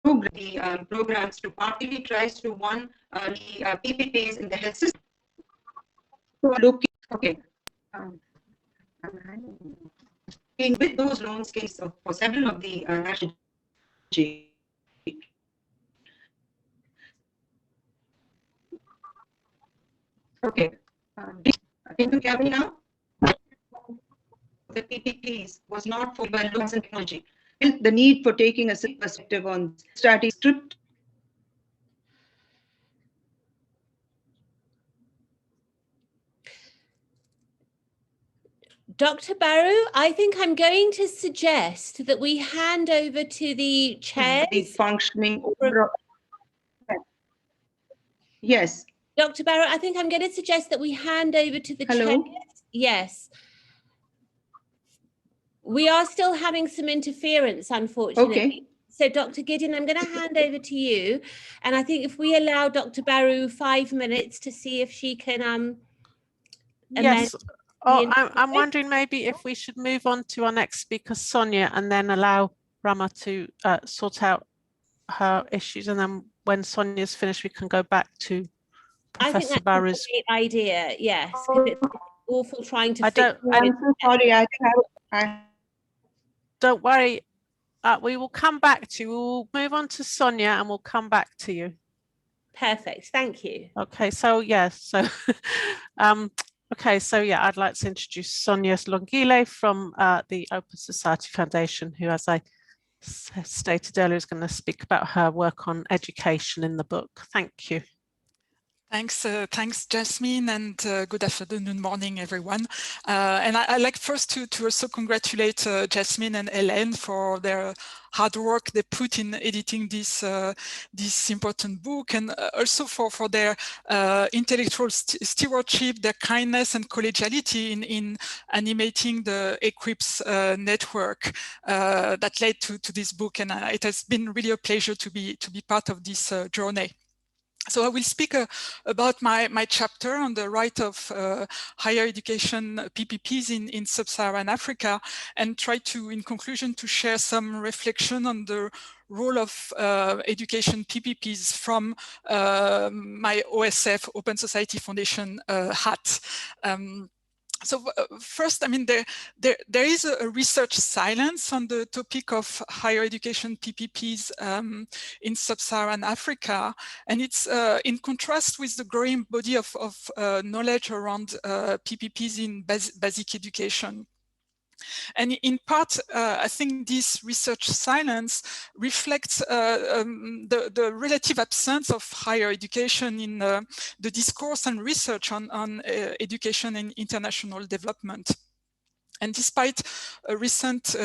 the programs to partly tries to one the PPPs in the health system. So looking, okay. With those loans case for several of the national. Okay. Can you hear me now? The PPPs was not for loans and technology. The need for taking a perspective on study stripped. Dr. Baru, I think I'm going to suggest that we hand over to the chairs. The functioning overall. Yes. Dr. Baru, I think I'm going to suggest that we hand over to the chairs. Yes. We are still having some interference, unfortunately. Okay. So, Dr. Gideon, I'm going to hand over to you. And I think if we allow Dr. Baru 5 minutes to see if she can yes. Oh, I'm wondering maybe if we should move on to our next speaker, Sonia, and then allow Rama to sort out her issues. And then when Sonia's finished, we can go back to Professor Baru's. I think that's a great idea, yes. It's awful trying to I'm so sorry. Don't worry. We will come back to you. We'll move on to Sonia and we'll come back to you. Perfect. Thank you. Okay. So, yes. So, okay. So, yeah, I'd like to introduce Sonia Longillo from the Open Society Foundation, who, as I stated earlier, is going to speak about her work on education in the book. Thank you. Thanks, Jasmine, and good afternoon, morning, everyone. And I'd like first to also congratulate Jasmine and Hélène for their hard work they put in editing this this important book, and also for their intellectual stewardship, their kindness and collegiality in animating the Equips network that led to this book. And it has been really a pleasure to be part of this journey. So I will speak about my chapter on the right of higher education PPPs in sub-Saharan Africa, and try to, in conclusion, to share some reflection on the role of education PPPs from my OSF, Open Society Foundation hat. So first, I mean, there is a research silence on the topic of higher education PPPs in sub-Saharan Africa, and it's in contrast with the growing body of knowledge around PPPs in basic education. And in part, I think this research silence reflects the relative absence of higher education in the discourse and research on education and international development. And despite a recent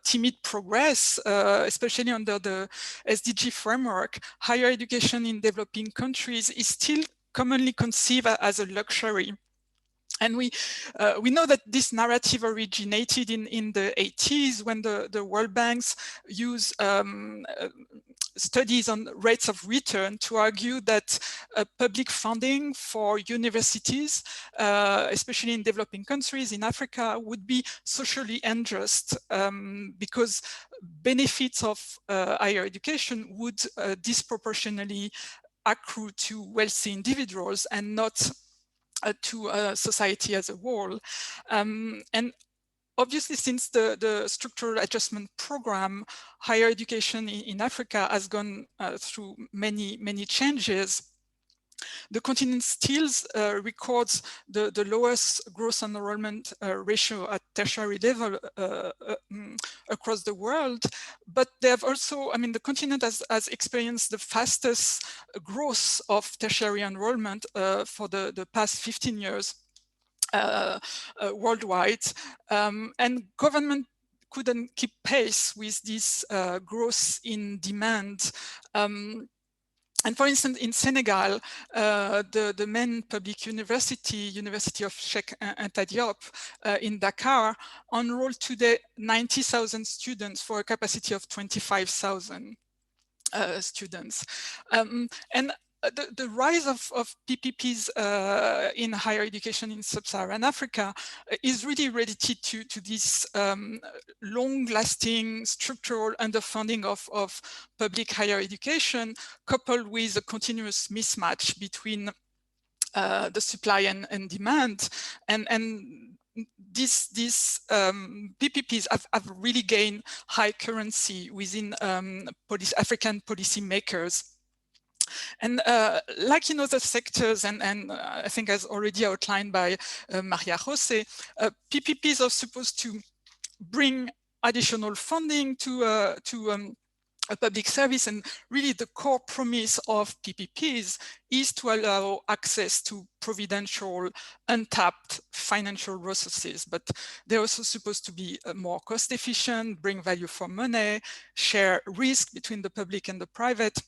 timid progress, especially under the SDG framework, higher education in developing countries is still commonly conceived as a luxury. And we know that this narrative originated in the 80s, when the World Banks use studies on rates of return to argue that public funding for universities, especially in developing countries in Africa, would be socially unjust because benefits of higher education would disproportionately accrue to wealthy individuals and not to society as a whole. And obviously, since the structural adjustment program, higher education in Africa has gone through many changes. The continent still records the lowest gross enrollment ratio at tertiary level across the world, but they have also, I mean, the continent has experienced the fastest growth of tertiary enrollment for the past 15 years worldwide, and government couldn't keep pace with this growth in demand. And for instance, in Senegal, the main public University of Cheikh Anta Diop in Dakar, enrolled today 90,000 students for a capacity of 25,000 students. And the rise of PPPs in higher education in sub-Saharan Africa is really related to this long-lasting structural underfunding of public higher education, coupled with a continuous mismatch between the supply and demand. And these PPPs have really gained high currency within African policymakers. And like in other sectors, and I think as already outlined by Maria Jose, PPPs are supposed to bring additional funding to a public service, and really the core promise of PPPs is to allow access to providential, untapped financial resources, but they're also supposed to be more cost efficient, bring value for money, share risk between the public and the private,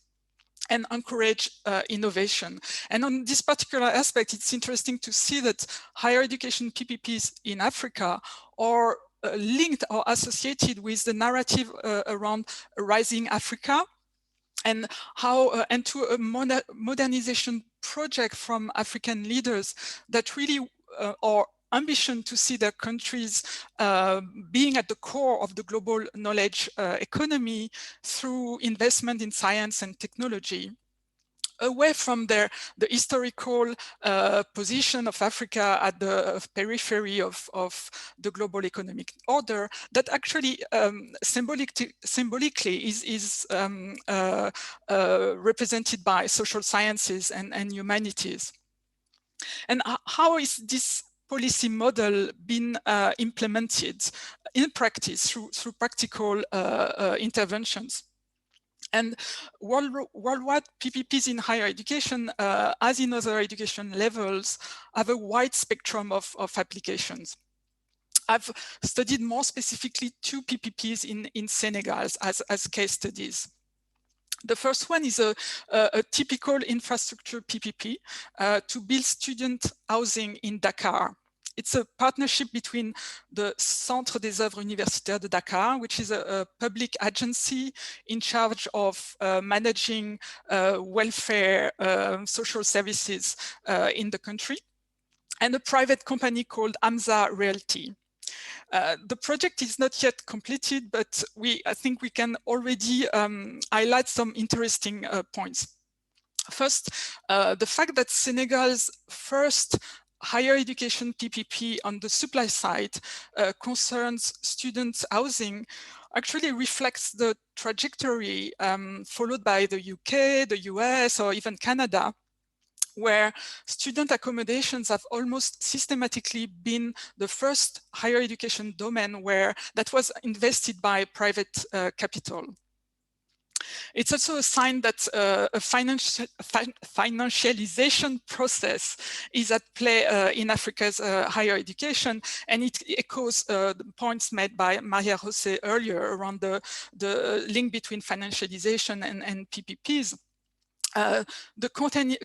and encourage innovation. And on this particular aspect, it's interesting to see that higher education PPPs in Africa are linked or associated with the narrative around rising Africa, and how and to a modernization project from African leaders that really are ambition to see their countries being at the core of the global knowledge economy through investment in science and technology, away from the historical position of Africa at the periphery of the global economic order, that actually symbolically is represented by social sciences and humanities. And how is this policy model been implemented in practice through practical interventions? And worldwide PPPs in higher education, as in other education levels, have a wide spectrum of applications. I've studied more specifically 2 PPPs in Senegal as case studies. The first one is a typical infrastructure PPP to build student housing in Dakar. It's a partnership between the Centre des œuvres universitaires de Dakar, which is a public agency in charge of managing welfare social services in the country, and a private company called Hamza Realty. The project is not yet completed, but I think we can already highlight some interesting points. First, the fact that Senegal's first higher education PPP on the supply side concerns student housing actually reflects the trajectory followed by the UK, the US, or even Canada, where student accommodations have almost systematically been the first higher education domain that was invested by private capital. It's also a sign that a financialization process is at play in Africa's higher education, and it echoes the points made by Maria Jose earlier around the link between financialization and PPPs. The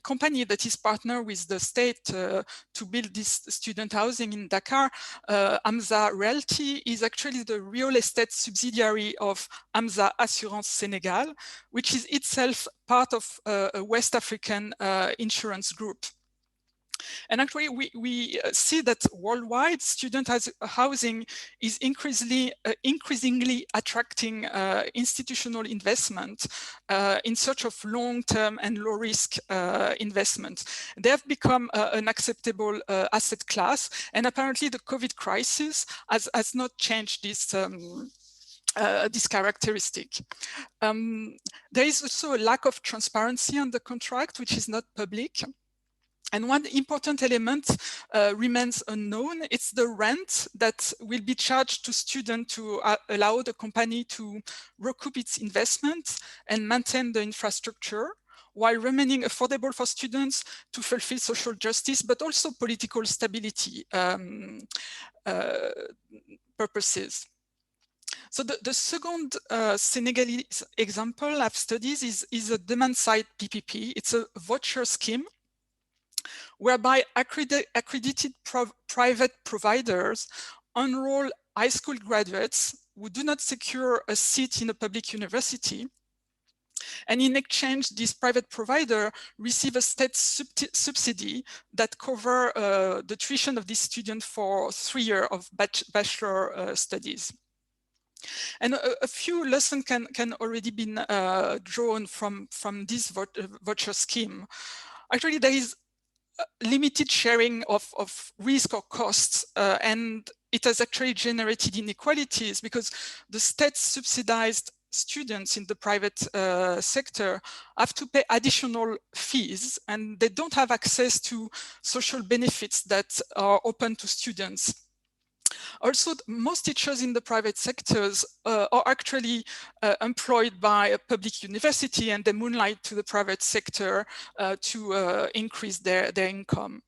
company that is partnered with the state to build this student housing in Dakar, Hamza Realty, is actually the real estate subsidiary of Hamza Assurance Senegal, which is itself part of a West African insurance group. And actually, we see that worldwide student housing is increasingly attracting institutional investment in search of long-term and low-risk investment. They have become an acceptable asset class, and apparently the COVID crisis has not changed this this characteristic. There is also a lack of transparency on the contract, which is not public. And one important element remains unknown. It's the rent that will be charged to students to allow the company to recoup its investment and maintain the infrastructure, while remaining affordable for students to fulfill social justice, but also political stability purposes. So the second Senegalese example I've studied is a demand-side PPP. It's a voucher scheme whereby accredited private providers enroll high school graduates who do not secure a seat in a public university. And in exchange, this private provider receive a state subsidy that cover the tuition of this student for 3 years of bachelor studies. And a few lessons can already be drawn from this voucher scheme. Actually, there is limited sharing of risk or costs, and it has actually generated inequalities because the state subsidized students in the private sector have to pay additional fees, and they don't have access to social benefits that are open to students. Also, most teachers in the private sectors are actually employed by a public university, and they moonlight to the private sector to increase their income.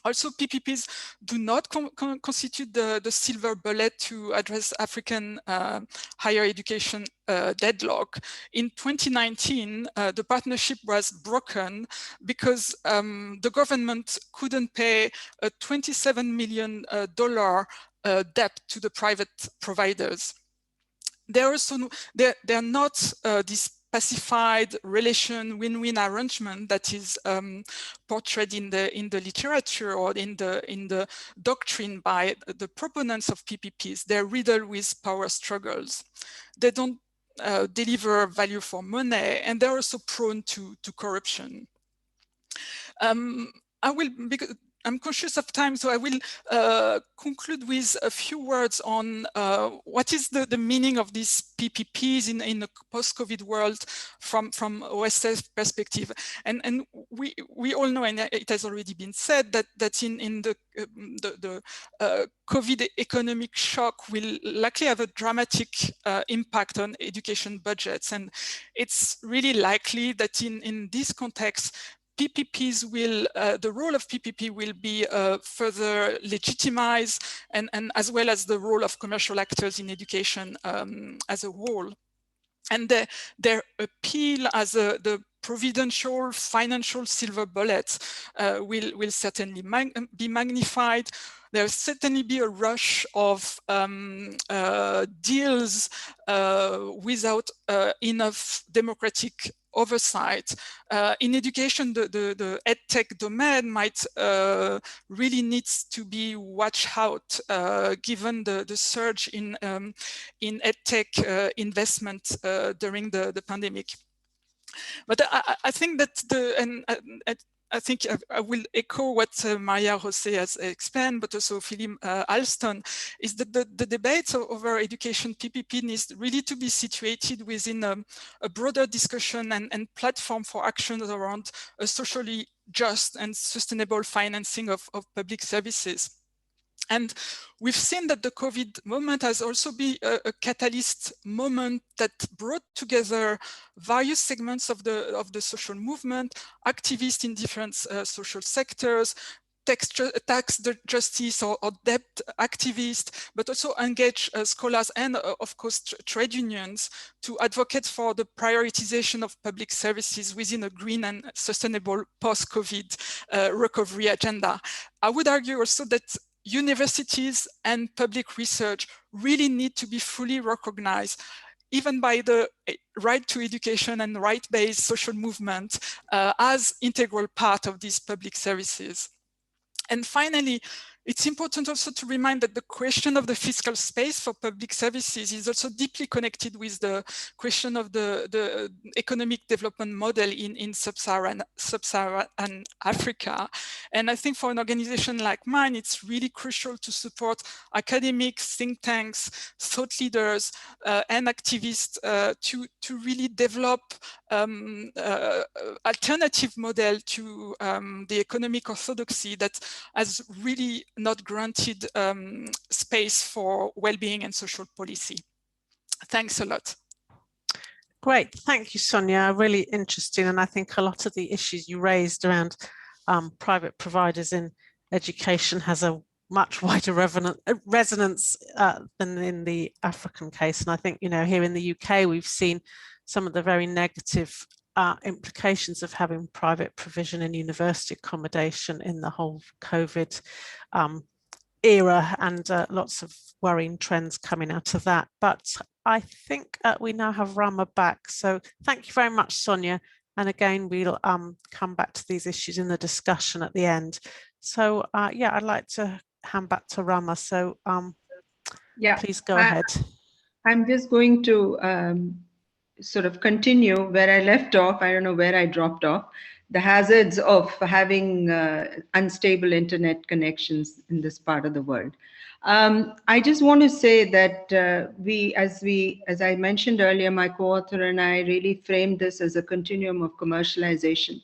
Also, PPPs do not constitute the silver bullet to address African higher education deadlock. In 2019, the partnership was broken because the government couldn't pay a $27 million debt to the private providers. They're not this pacified relation win-win arrangement that is portrayed in the literature or in the doctrine by the proponents of PPPs. They're riddled with power struggles. They don't deliver value for money, and they're also prone to corruption. I'm conscious of time, so I will conclude with a few words on what is the meaning of these PPPs in a post-COVID world from OSF perspective. And we all know, and it has already been said, that in the COVID economic shock will likely have a dramatic impact on education budgets. And it's really likely that in this context, PPPs will, the role of PPP will be further legitimized, and as well as the role of commercial actors in education as a whole. And their appeal as the providential financial silver bullet will certainly be magnified. There'll certainly be a rush of deals without enough democratic oversight. In education, the edtech domain might really needs to be watched out given the surge in edtech investment during the pandemic. But I think that I think I will echo what Maria Jose has explained, but also Philippe Alston, is that the debate over education PPP needs really to be situated within a broader discussion and platform for actions around a socially just and sustainable financing of public services. And we've seen that the COVID moment has also been a catalyst moment that brought together various segments of the social movement, activists in different social sectors, tax justice or debt activists, but also engage scholars and of course trade unions to advocate for the prioritization of public services within a green and sustainable post-COVID recovery agenda. I would argue also that universities and public research really need to be fully recognized, even by the right to education and right-based social movement as integral part of these public services. And finally, it's important also to remind that the question of the fiscal space for public services is also deeply connected with the question of the economic development model in sub-Saharan Africa. And I think for an organization like mine, it's really crucial to support academics, think tanks, thought leaders, and activists to really develop alternative model to the economic orthodoxy that has really not granted space for well-being and social policy. Thanks a lot. Great, thank you, Sonia. Really interesting, and I think a lot of the issues you raised around private providers in education has a much wider resonance than in the African case. And I think, you know, here in the UK, we've seen some of the very negative implications of having private provision in university accommodation in the whole COVID era, and lots of worrying trends coming out of that. But I think we now have Rama back. So thank you very much, Sonia. And again, we'll come back to these issues in the discussion at the end. So yeah, I'd like to hand back to Rama. So yeah, please go ahead. I'm just going to sort of continue where I left off. I don't know where I dropped off. The hazards of having unstable internet connections in this part of the world. I just want to say that as I mentioned earlier, my co-author and I really framed this as a continuum of commercialization.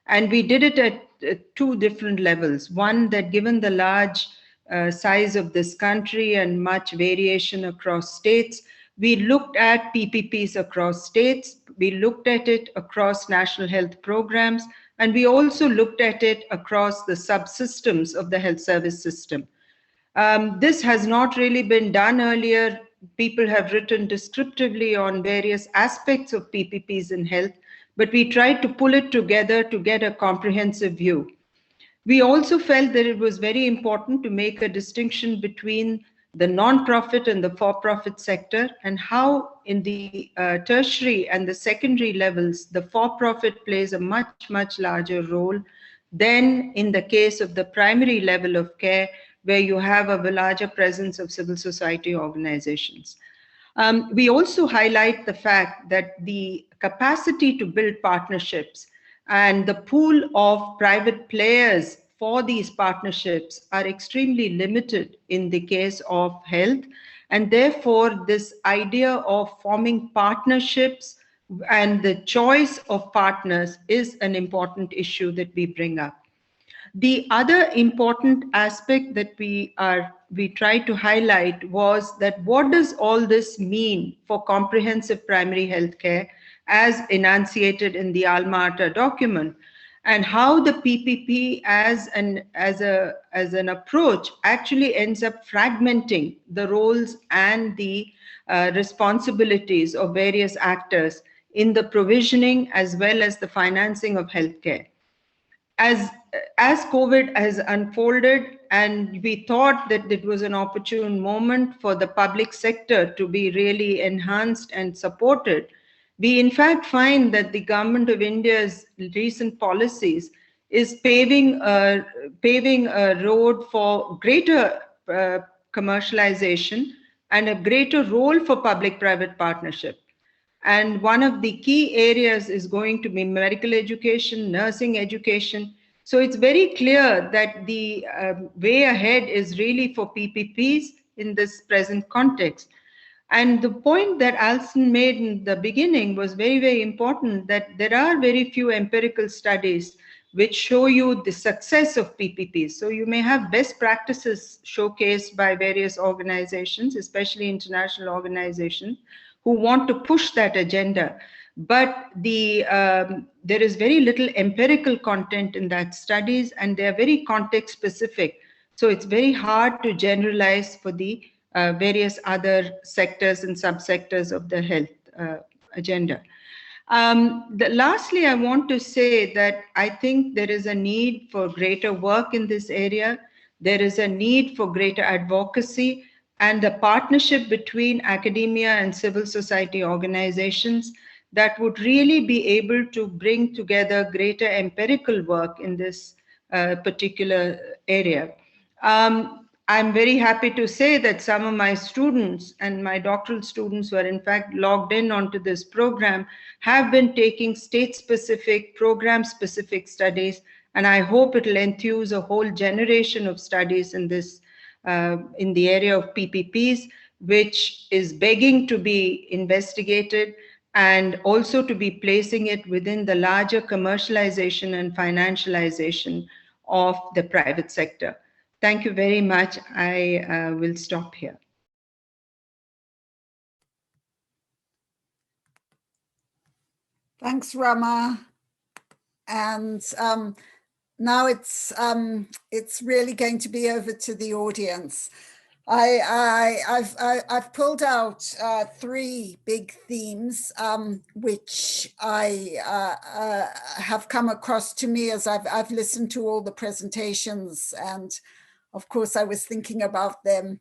And we did it at two different levels. One, that given the large size of this country and much variation across states, we looked at PPPs across states, we looked at it across national health programs, and we also looked at it across the subsystems of the health service system. This has not really been done earlier. People have written descriptively on various aspects of PPPs in health, but we tried to pull it together to get a comprehensive view. We also felt that it was very important to make a distinction between the non-profit and the for-profit sector, and how in the tertiary and the secondary levels, the for-profit plays a much, much larger role than in the case of the primary level of care, where you have a larger presence of civil society organizations. We also highlight the fact that the capacity to build partnerships and the pool of private players for these partnerships are extremely limited in the case of health. And therefore, this idea of forming partnerships and the choice of partners is an important issue that we bring up. The other important aspect that we tried to highlight was that what does all this mean for comprehensive primary health care as enunciated in the Alma Ata document, and how the PPP as an approach actually ends up fragmenting the roles and the responsibilities of various actors in the provisioning as well as the financing of healthcare. As COVID has unfolded, and we thought that it was an opportune moment for the public sector to be really enhanced and supported, we in fact find that the Government of India's recent policies is paving a road for greater commercialization and a greater role for public-private partnership. And one of the key areas is going to be medical education, nursing education. So it's very clear that the way ahead is really for PPPs in this present context. And the point that Alison made in the beginning was very, very important, that there are very few empirical studies which show you the success of PPPs. So you may have best practices showcased by various organizations, especially international organizations, who want to push that agenda. But there is very little empirical content in that studies, and they are very context specific. So it's very hard to generalize for the various other sectors and subsectors of the health agenda. Lastly, I want to say that I think there is a need for greater work in this area. There is a need for greater advocacy and the partnership between academia and civil society organizations that would really be able to bring together greater empirical work in this particular area. I'm very happy to say that some of my students and my doctoral students who are in fact logged in onto this program have been taking state-specific, program-specific studies, and I hope it will enthuse a whole generation of studies in this in the area of PPPs, which is begging to be investigated and also to be placing it within the larger commercialization and financialization of the private sector. Thank you very much. I will stop here. Thanks, Rama. And now it's really going to be over to the audience. I've pulled out three big themes which I have come across to me as I've listened to all the presentations, and of course I was thinking about them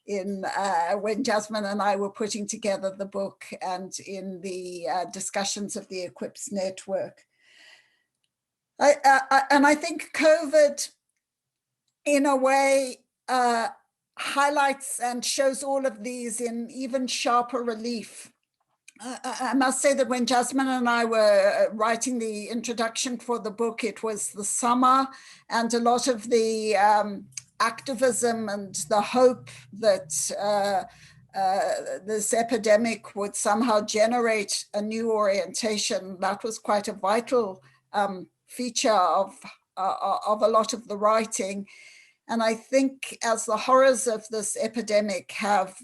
when Jasmine and I were putting together the book and in the discussions of the Equips network. And I think COVID, in a way, highlights and shows all of these in even sharper relief. I must say that when Jasmine and I were writing the introduction for the book, it was the summer, and a lot of the activism and the hope that this epidemic would somehow generate a new orientation, that was quite a vital feature of a lot of the writing. And I think as the horrors of this epidemic have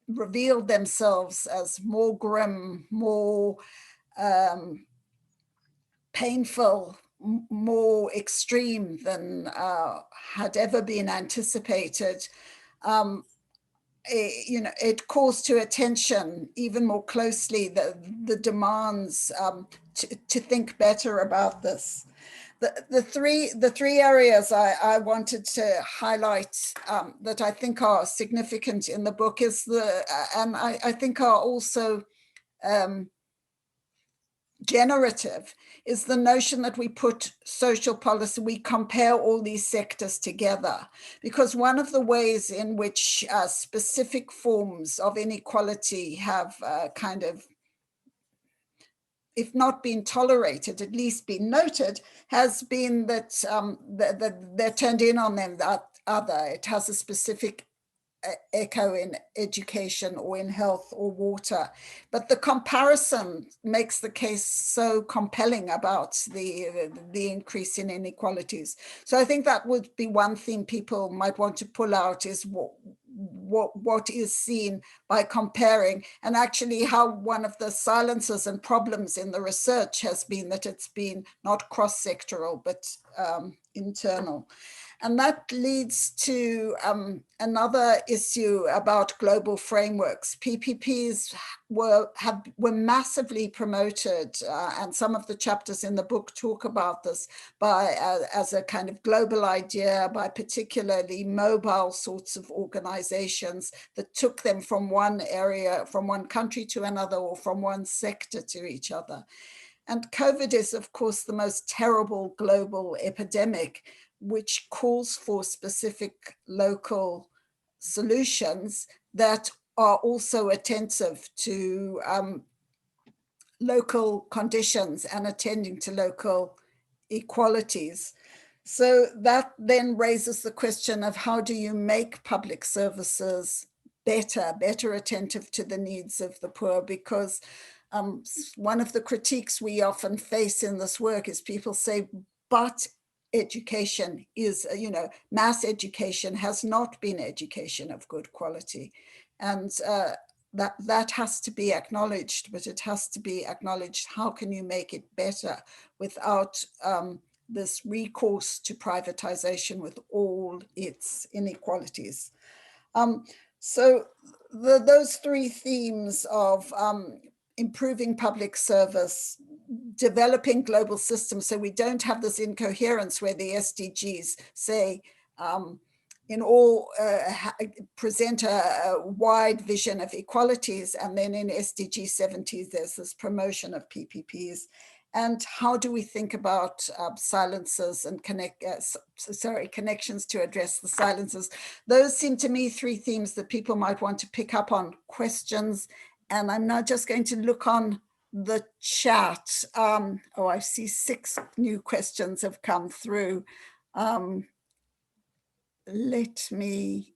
revealed themselves as more grim, more painful, more extreme than had ever been anticipated, it calls to attention even more closely the demands to think better about this. The three areas I wanted to highlight that I think are significant in the book is and I think are also generative, is the notion that we put social policy, we compare all these sectors together, because one of the ways in which specific forms of inequality have kind of if not been tolerated, at least been noted, has been that, that they're turned in on them, that other. It has a specific echo in education or in health or water. But the comparison makes the case so compelling about the increase in inequalities. So I think that would be one theme people might want to pull out, is what is seen by comparing, and actually how one of the silences and problems in the research has been that it's been not cross-sectoral but internal. And that leads to another issue about global frameworks. PPPs were massively promoted, and some of the chapters in the book talk about this as a kind of global idea by particularly mobile sorts of organizations that took them from one area, from one country to another, or from one sector to each other. And COVID is, of course, the most terrible global epidemic, which calls for specific local solutions that are also attentive to local conditions and attending to local equalities. So that then raises the question of how do you make public services better attentive to the needs of the poor? Because one of the critiques we often face in this work is people say, but education is, mass education has not been education of good quality. And that has to be acknowledged, but it has to be acknowledged, how can you make it better without this recourse to privatization with all its inequalities? So those three themes of improving public service, developing global systems so we don't have this incoherence where the SDGs say in all present a wide vision of equalities, and then in SDG 70 there's this promotion of PPPs. And how do we think about silences and connections to address the silences? Those seem to me three themes that people might want to pick up on. Questions, and I'm now just going to look on the chat. Oh, I see 6 new questions have come through. Let me,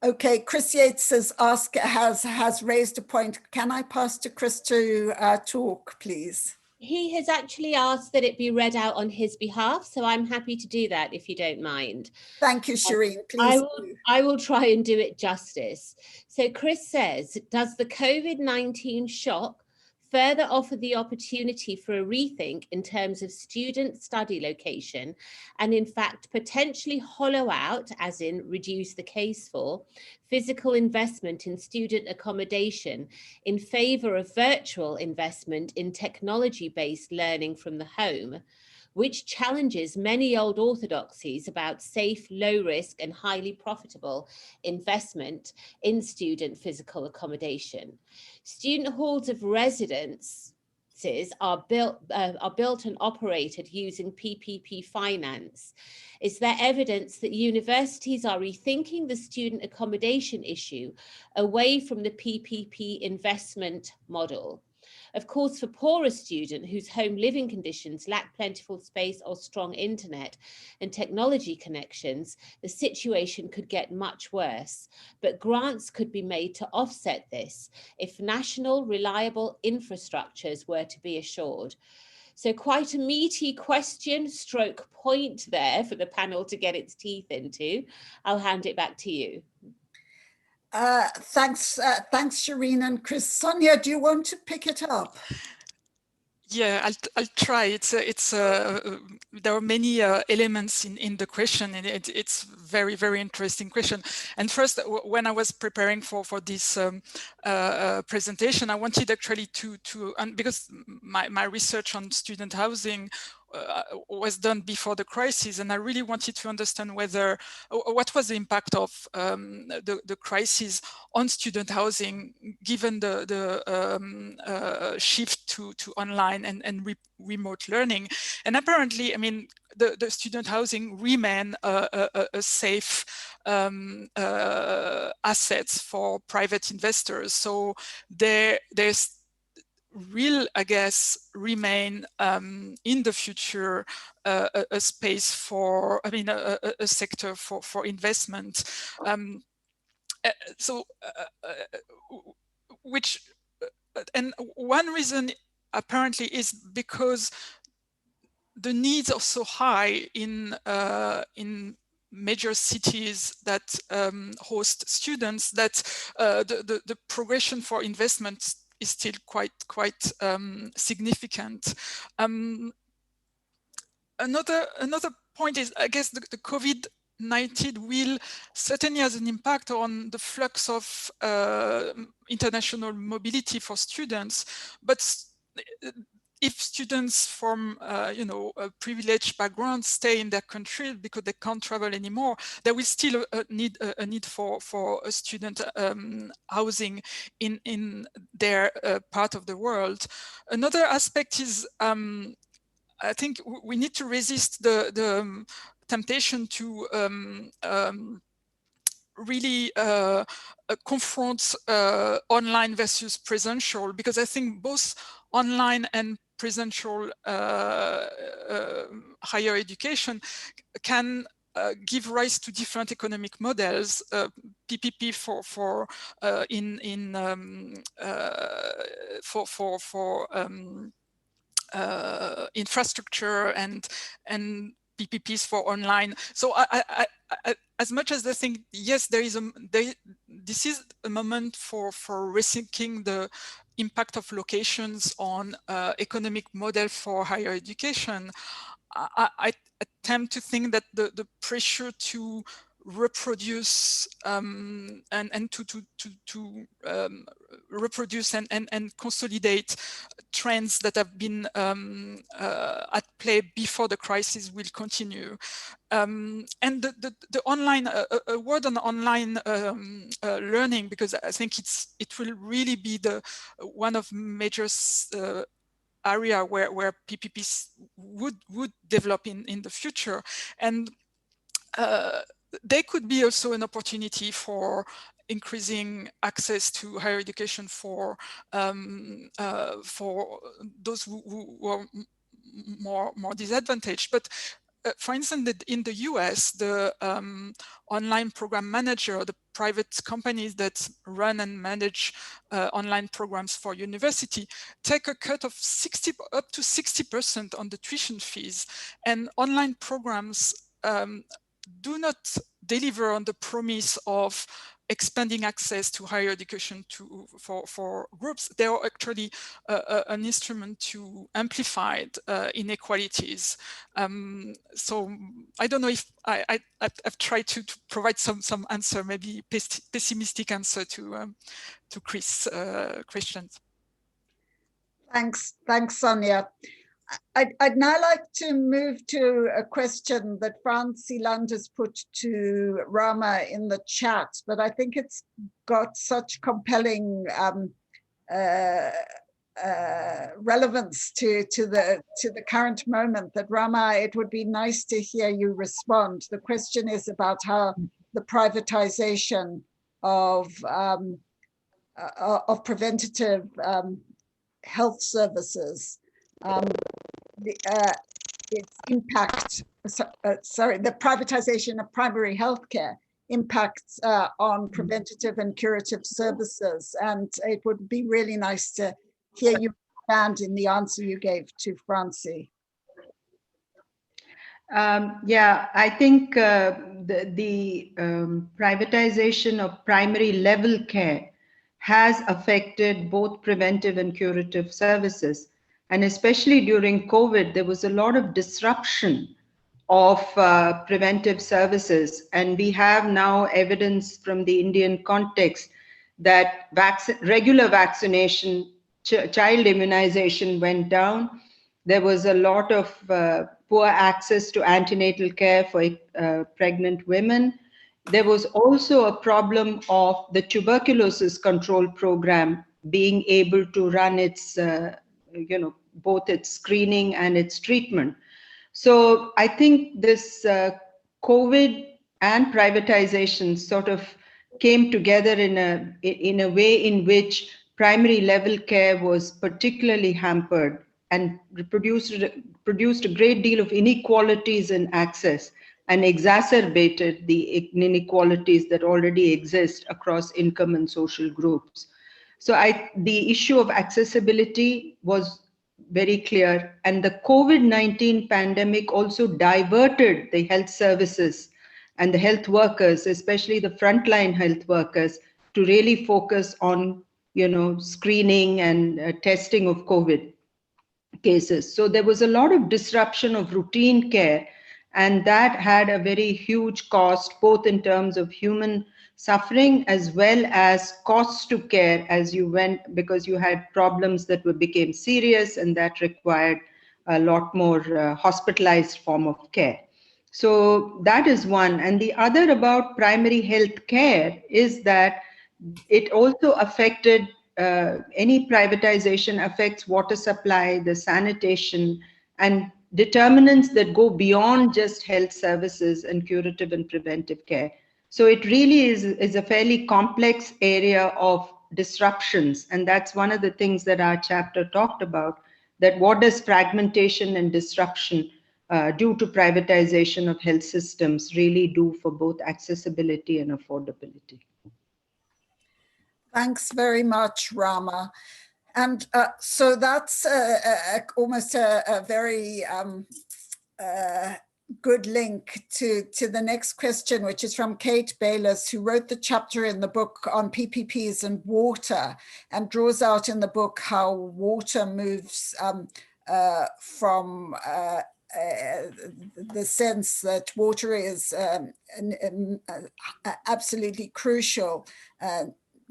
okay, Chris Yates has raised a point. Can I pass to Chris to talk, please? He has actually asked that it be read out on his behalf, so I'm happy to do that if you don't mind. Thank you, Shireen. Please. I will try and do it justice. So Chris says, does the COVID-19 shock further offer the opportunity for a rethink in terms of student study location, and in fact potentially hollow out, as in reduce the case for, physical investment in student accommodation in favour of virtual investment in technology-based learning from the home, which challenges many old orthodoxies about safe, low risk and highly profitable investment in student physical accommodation. Student halls of residences are built and operated using PPP finance. Is there evidence that universities are rethinking the student accommodation issue away from the PPP investment model? Of course, for poorer students whose home living conditions lack plentiful space or strong internet and technology connections, the situation could get much worse. But grants could be made to offset this if national reliable infrastructures were to be assured. So quite a meaty question stroke point there for the panel to get its teeth into. I'll hand it back to you. Thanks, Shireen and Chris. Sonia, do you want to pick it up? Yeah, I'll try. There are many elements in the question, and it's very, very interesting question. And first, when I was preparing for this presentation, I wanted actually to because my research on student housing was done before the crisis, and I really wanted to understand what was the impact of the crisis on student housing, given the shift to online and remote learning. And apparently, I mean, the student housing remain a safe assets for private investors. So there's will, I guess, remain in the future a space for, I mean, a sector for investment. And one reason apparently is because the needs are so high in major cities that host students that the progression for investment is still quite significant. Another point is, I guess, the COVID-19 will certainly has an impact on the flux of international mobility for students, but if students from a privileged background stay in their country because they can't travel anymore, there will still need a need for a student housing in their part of the world. Another aspect is, I think we need to resist the temptation to really confront online versus presential, because I think both online and presential higher education can give rise to different economic models. PPP for infrastructure and PPPs for online. So I as much as I think, yes, this is a moment for rethinking the impact of locations on economic model for higher education, I tend to think that the pressure to reproduce and to reproduce and consolidate trends that have been at play before the crisis will continue. And the online, a word on online learning, because I think it will really be one of major area where PPPs would develop in the future. And they could be also an opportunity for increasing access to higher education for those who are more disadvantaged. But for instance, in the US, the online program manager, the private companies that run and manage online programs for university, take a cut of up to 60% on the tuition fees. And online programs do not deliver on the promise of expanding access to higher education for groups. They are actually an instrument to amplify inequalities. So I don't know if I've tried to provide some answer, maybe pessimistic answer to Chris' questions. Thanks, Sonia. I'd now like to move to a question that Francie Land has put to Rama in the chat, but I think it's got such compelling relevance to the current moment that, Rama, it would be nice to hear you respond. The question is about how the privatization of preventative health services, its impact, the privatization of primary healthcare impacts on preventative and curative services. And it would be really nice to hear you expand in the answer you gave to Francie. Yeah, I think the privatization of primary level care has affected both preventive and curative services. And especially during COVID, there was a lot of disruption of preventive services. And we have now evidence from the Indian context that regular vaccination, child immunization went down. There was a lot of poor access to antenatal care for pregnant women. There was also a problem of the tuberculosis control program being able to run its, both its screening and its treatment. So I think this COVID and privatization sort of came together in a way in which primary level care was particularly hampered and produced a great deal of inequalities in access and exacerbated the inequalities that already exist across income and social groups. So the issue of accessibility was very clear, and the COVID-19 pandemic also diverted the health services and the health workers, especially the frontline health workers, to really focus on, screening and testing of COVID cases. So there was a lot of disruption of routine care, and that had a very huge cost, both in terms of human suffering as well as costs to care as you went, because you had problems that became serious and that required a lot more hospitalized form of care. So that is one. And the other about primary health care is that it also affected any privatization affects water supply, the sanitation, and determinants that go beyond just health services and curative and preventive care. So it really is a fairly complex area of disruptions. And that's one of the things that our chapter talked about, that what does fragmentation and disruption due to privatization of health systems really do for both accessibility and affordability. Thanks very much, Rama. And so that's almost a very good link to the next question, which is from Kate Bayless, who wrote the chapter in the book on PPPs and water, and draws out in the book how water moves from the sense that water is absolutely crucial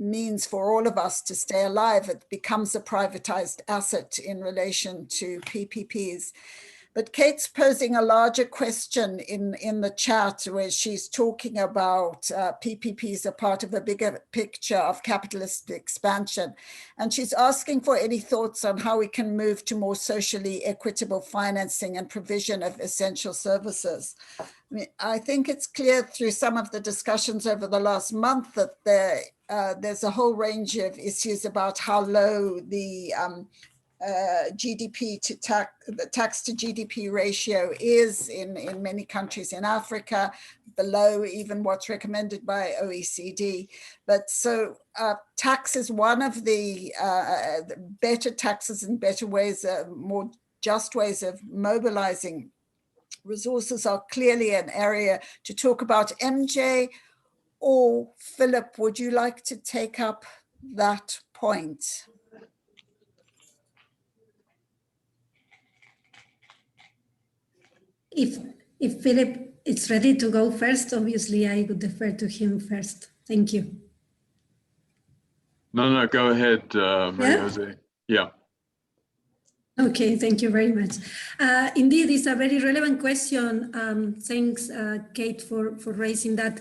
means for all of us to stay alive. It becomes a privatized asset in relation to PPPs. But Kate's posing a larger question in the chat, where she's talking about PPPs are part of a bigger picture of capitalist expansion. And she's asking for any thoughts on how we can move to more socially equitable financing and provision of essential services. I think it's clear through some of the discussions over the last month that there's a whole range of issues about how low the GDP to the tax to GDP ratio is in many countries in Africa, below even what's recommended by OECD. But so tax is one of the better taxes and better ways, more just ways of mobilizing resources are clearly an area to talk about. MJ or Philip, would you like to take up that point? If Philip is ready to go first, obviously I would defer to him first. Thank you. No, go ahead, Maria-Jose. Yeah. Okay, thank you very much. Indeed, it's a very relevant question. Thanks, Kate, for raising that.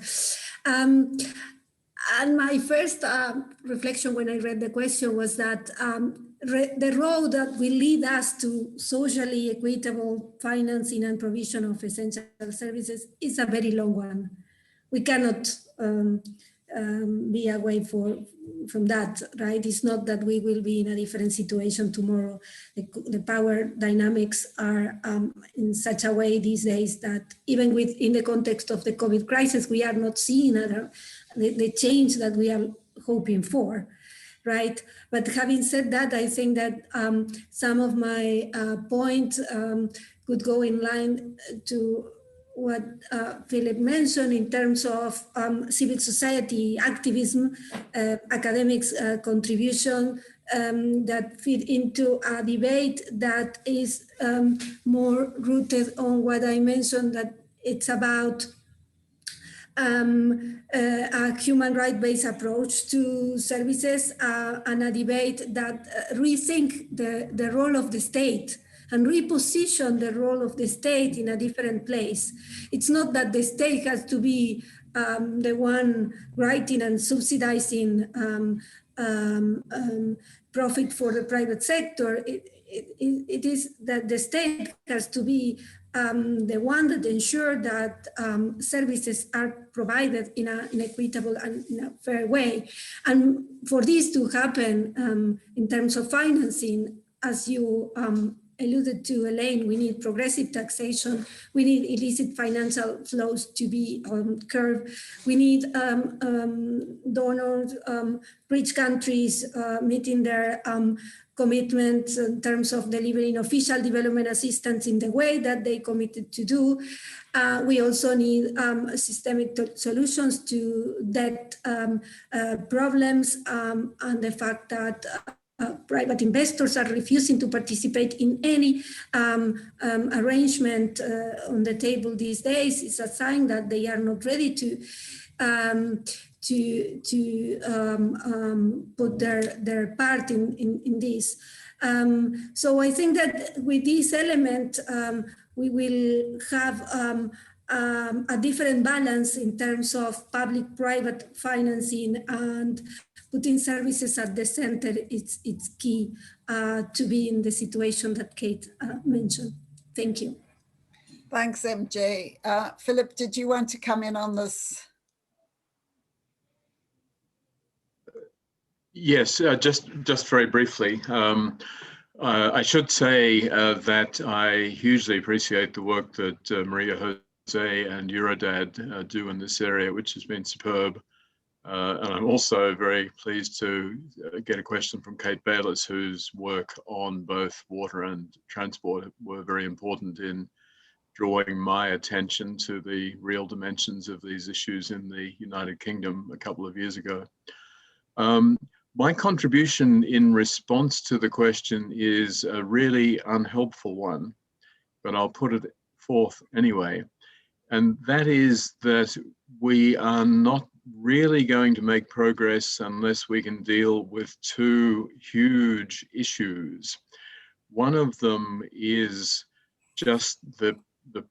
And my first reflection when I read the question was that the road that will lead us to socially equitable financing and provision of essential services is a very long one. We cannot be away from that, right? It's not that we will be in a different situation tomorrow. The power dynamics are in such a way these days that even in the context of the COVID crisis, we are not seeing the change that we are hoping for, right? But having said that, I think that some of my points could go in line to what Philip mentioned in terms of civil society activism, academics' contribution that fit into a debate that is more rooted on what I mentioned, that it's about a human right-based approach to services and a debate that rethink the role of the state and reposition the role of the state in a different place. It's not that the state has to be the one writing and subsidizing profit for the private sector. It is that the state has to be the one that ensure that services are provided in an equitable and in a fair way. And for this to happen in terms of financing, as you alluded to, Elaine, we need progressive taxation. We need illicit financial flows to be curbed. We need donors, rich countries meeting their commitments in terms of delivering official development assistance in the way that they committed to do. We also need systemic solutions to debt problems and the fact that private investors are refusing to participate in any arrangement on the table these days. It's a sign that they are not ready to put their part in this. So I think that with this element, we will have a different balance in terms of public-private financing, and putting services at the center, it's key to be in the situation that Kate mentioned. Thank you. Thanks, MJ. Philip, did you want to come in on this? Yes, just very briefly. I should say that I hugely appreciate the work that Maria Jose and Eurodad do in this area, which has been superb. And I'm also very pleased to get a question from Kate Bayliss, whose work on both water and transport were very important in drawing my attention to the real dimensions of these issues in the United Kingdom a couple of years ago. My contribution in response to the question is a really unhelpful one, but I'll put it forth anyway. And that is that we are not really going to make progress unless we can deal with two huge issues. One of them is just the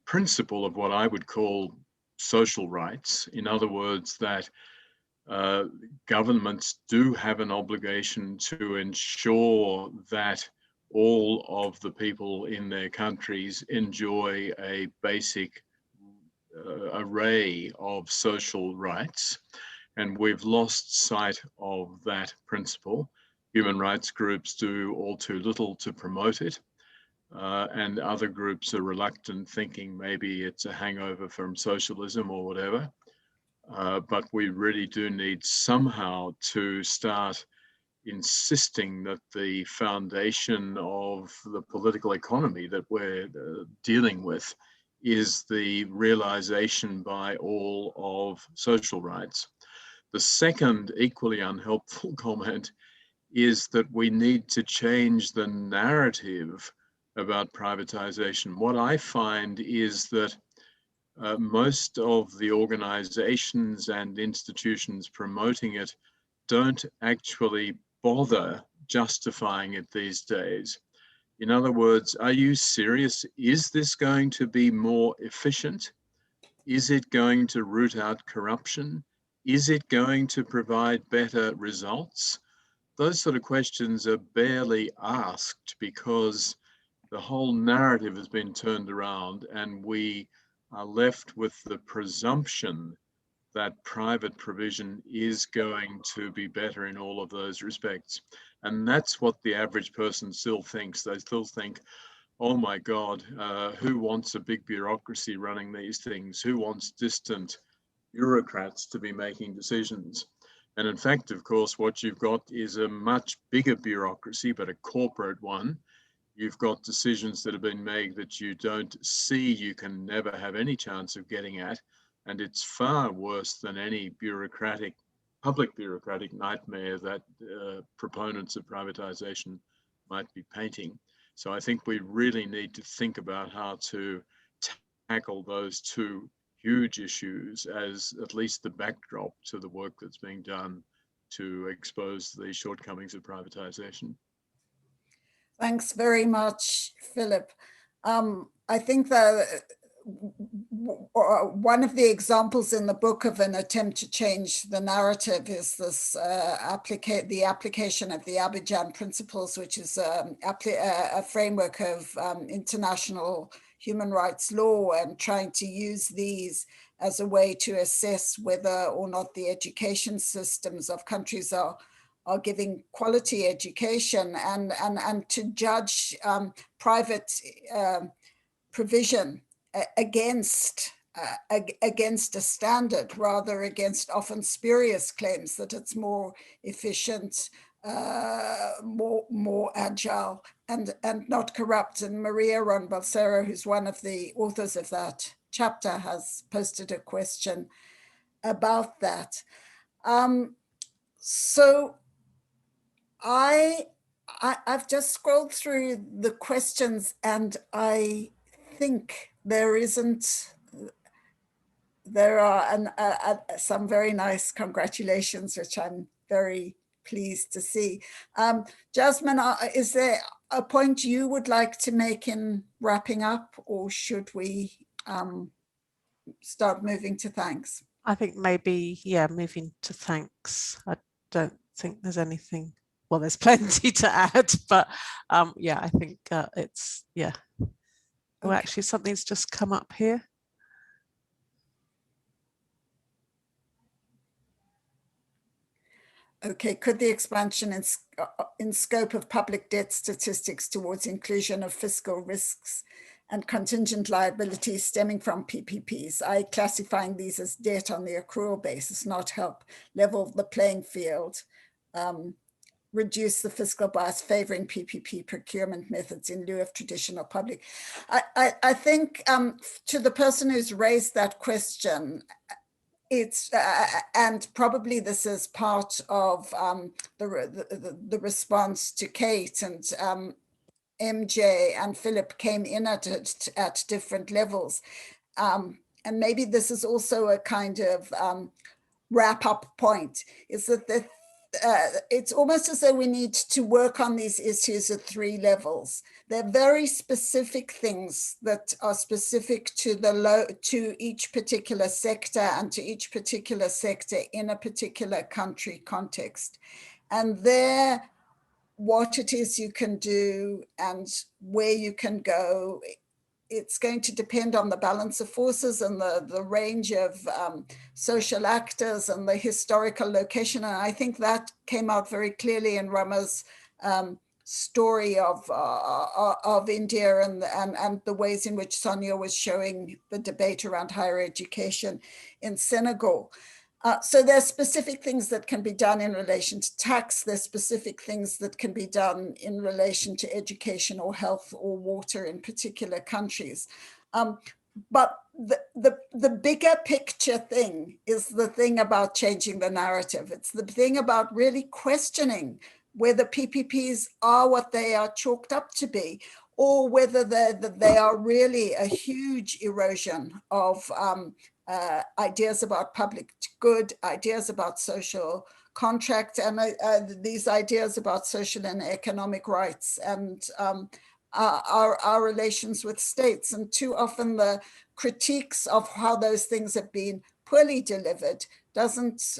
principle of what I would call social rights. In other words, that governments do have an obligation to ensure that all of the people in their countries enjoy a basic array of social rights, and we've lost sight of that principle. Human rights groups do all too little to promote it, and other groups are reluctant, thinking maybe it's a hangover from socialism or whatever. But we really do need somehow to start insisting that the foundation of the political economy that we're dealing with is the realization by all of social rights. The second equally unhelpful comment is that we need to change the narrative about privatization. What I find is that most of the organizations and institutions promoting it don't actually bother justifying it these days. In other words, are you serious? Is this going to be more efficient? Is it going to root out corruption? Is it going to provide better results? Those sort of questions are barely asked because the whole narrative has been turned around, and we are left with the presumption that private provision is going to be better in all of those respects. And that's what the average person still thinks. They still think, oh my God, who wants a big bureaucracy running these things? Who wants distant bureaucrats to be making decisions? And in fact, of course, what you've got is a much bigger bureaucracy, but a corporate one. You've got decisions that have been made that you don't see, you can never have any chance of getting at. And it's far worse than any public bureaucratic nightmare that proponents of privatization might be painting. So I think we really need to think about how to tackle those two huge issues as at least the backdrop to the work that's being done to expose the shortcomings of privatization. Thanks very much, Philip. I think that one of the examples in the book of an attempt to change the narrative is this the application of the Abidjan Principles, which is a framework of international human rights law and trying to use these as a way to assess whether or not the education systems of countries are giving quality education, and to judge private provision against a standard, rather against often spurious claims that it's more efficient, more agile, and not corrupt. And Maria Ron-Balsero, who's one of the authors of that chapter, has posted a question about that. So I've just scrolled through the questions, and I think there are some very nice congratulations, which I'm very pleased to see. Jasmine, is there a point you would like to make in wrapping up, or should we start moving to thanks? I think maybe, yeah, moving to thanks. I don't think there's anything, well, there's plenty to add, but yeah, I think it's, yeah. Oh, Okay. actually, something's just come up here. Okay, could the expansion in scope of public debt statistics towards inclusion of fiscal risks and contingent liabilities stemming from PPPs, i.e. classifying these as debt on the accrual basis, not help level the playing field, reduce the fiscal bias favoring PPP procurement methods in lieu of traditional public? I think to the person who's raised that question, it's and probably this is part of the response to Kate, and MJ and Philip came in at it at different levels, and maybe this is also a kind of wrap up point, is that it's almost as though we need to work on these issues at three levels. They're very specific things that are specific to each particular sector and to each particular sector in a particular country context. And there, what it is you can do and where you can go, it's going to depend on the balance of forces and the range of social actors and the historical location. And I think that came out very clearly in Rama's story of India and the ways in which Sonia was showing the debate around higher education in Senegal. So there's specific things that can be done in relation to tax. There's specific things that can be done in relation to education or health or water in particular countries. But the bigger picture thing is the thing about changing the narrative. It's the thing about really questioning whether PPPs are what they are chalked up to be, or whether they are really a huge erosion of ideas about public good, ideas about social contract, and these ideas about social and economic rights, and our relations with states. And too often the critiques of how those things have been poorly delivered doesn't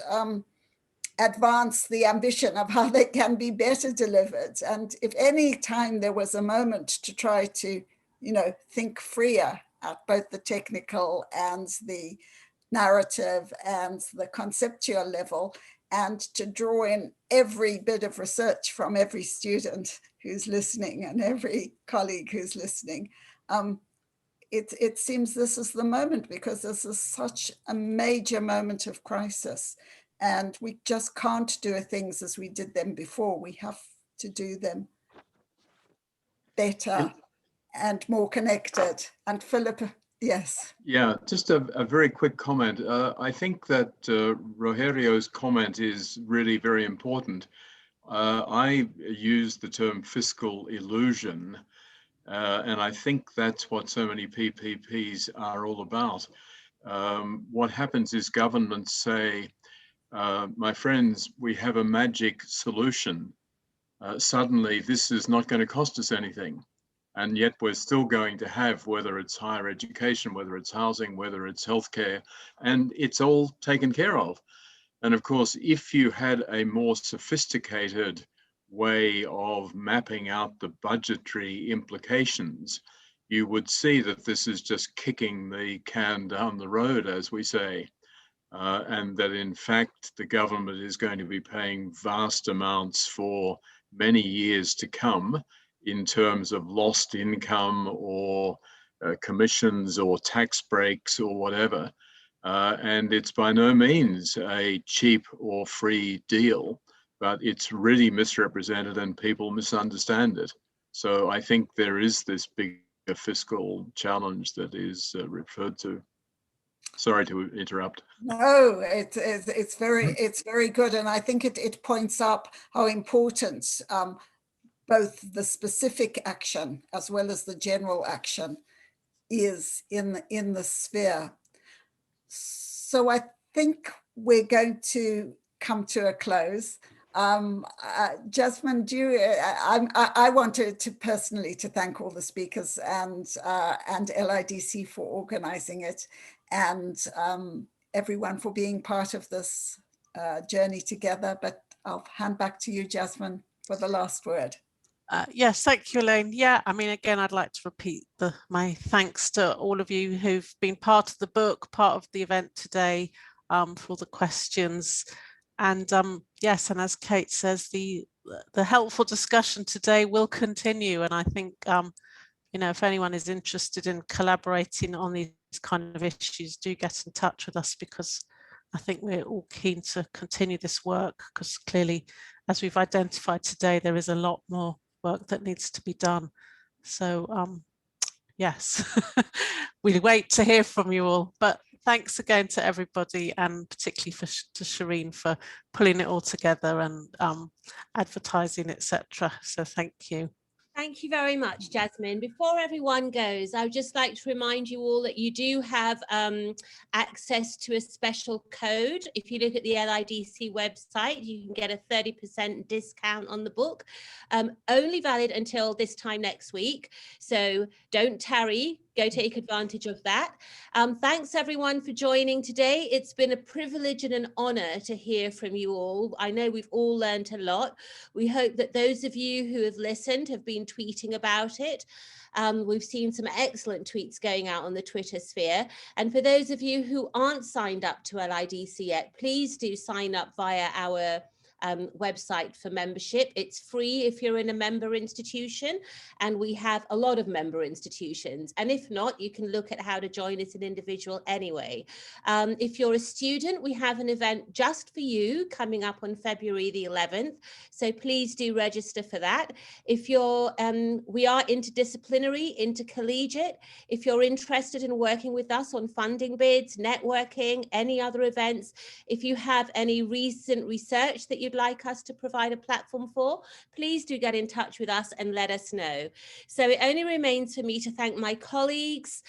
advance the ambition of how they can be better delivered. And if any time there was a moment to try to, think freer at both the technical and the narrative and the conceptual level, and to draw in every bit of research from every student who's listening and every colleague who's listening, it seems this is the moment, because this is such a major moment of crisis. And we just can't do things as we did them before. We have to do them better and more connected. And Philip, yes. Yeah, just a very quick comment. I think that Rogerio's comment is really very important. I use the term fiscal illusion, and I think that's what so many PPPs are all about. What happens is governments say, my friends, we have a magic solution. Suddenly, this is not going to cost us anything. And yet we're still going to have, whether it's higher education, whether it's housing, whether it's healthcare, and it's all taken care of. And of course, if you had a more sophisticated way of mapping out the budgetary implications, you would see that this is just kicking the can down the road, as we say, and that in fact the government is going to be paying vast amounts for many years to come in terms of lost income or commissions or tax breaks or whatever. And it's by no means a cheap or free deal, but it's really misrepresented and people misunderstand it. So I think there is this big fiscal challenge that is referred to. Sorry to interrupt. No, it's very good, and I think it points up how important both the specific action as well as the general action is in the sphere. So I think we're going to come to a close. Jasmine, I wanted to personally to thank all the speakers and LIDC for organizing it, and everyone for being part of this journey together. But I'll hand back to you, Jasmine, for the last word. Yes, thank you, Elaine. Yeah, I mean, again, I'd like to repeat my thanks to all of you who've been part of the book, part of the event today, for all the questions. And yes, and as Kate says, the helpful discussion today will continue. And I think, you know, if anyone is interested in collaborating on these kind of issues, do get in touch with us, because I think we're all keen to continue this work, because clearly, as we've identified today, there is a lot more work that needs to be done. So yes, we'll wait to hear from you all. But thanks again to everybody, and particularly to Shireen for pulling it all together and advertising, etc. So thank you. Thank you very much, Jasmine. Before everyone goes, I would just like to remind you all that you do have access to a special code. If you look at the LIDC website, you can get a 30% discount on the book, only valid until this time next week. So don't tarry. Go take advantage of that. Thanks everyone for joining today. It's been a privilege and an honor to hear from you all. I know we've all learned a lot. We hope that those of you who have listened have been tweeting about it. We've seen some excellent tweets going out on the Twitter sphere. And for those of you who aren't signed up to LIDC yet, please do sign up via our website for membership. It's free if you're in a member institution, and we have a lot of member institutions. And if not, you can look at how to join as an individual anyway. If you're a student, we have an event just for you coming up on February the 11th. So please do register for that. If you're, we are interdisciplinary, intercollegiate. If you're interested in working with us on funding bids, networking, any other events, if you have any recent research that you'd like us to provide a platform for, please do get in touch with us and let us know. So it only remains for me to thank my colleagues,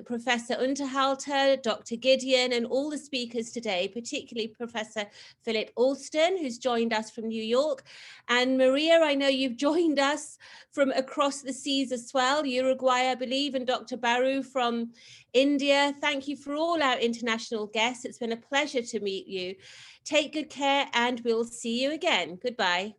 Professor Unterhalter, Dr. Gideon, and all the speakers today, particularly Professor Philip Alston, who's joined us from New York. And Maria, I know you've joined us from across the seas as well, Uruguay, I believe, and Dr. Baru from India. Thank you for all our international guests. It's been a pleasure to meet you. Take good care, and we'll see you again. Goodbye.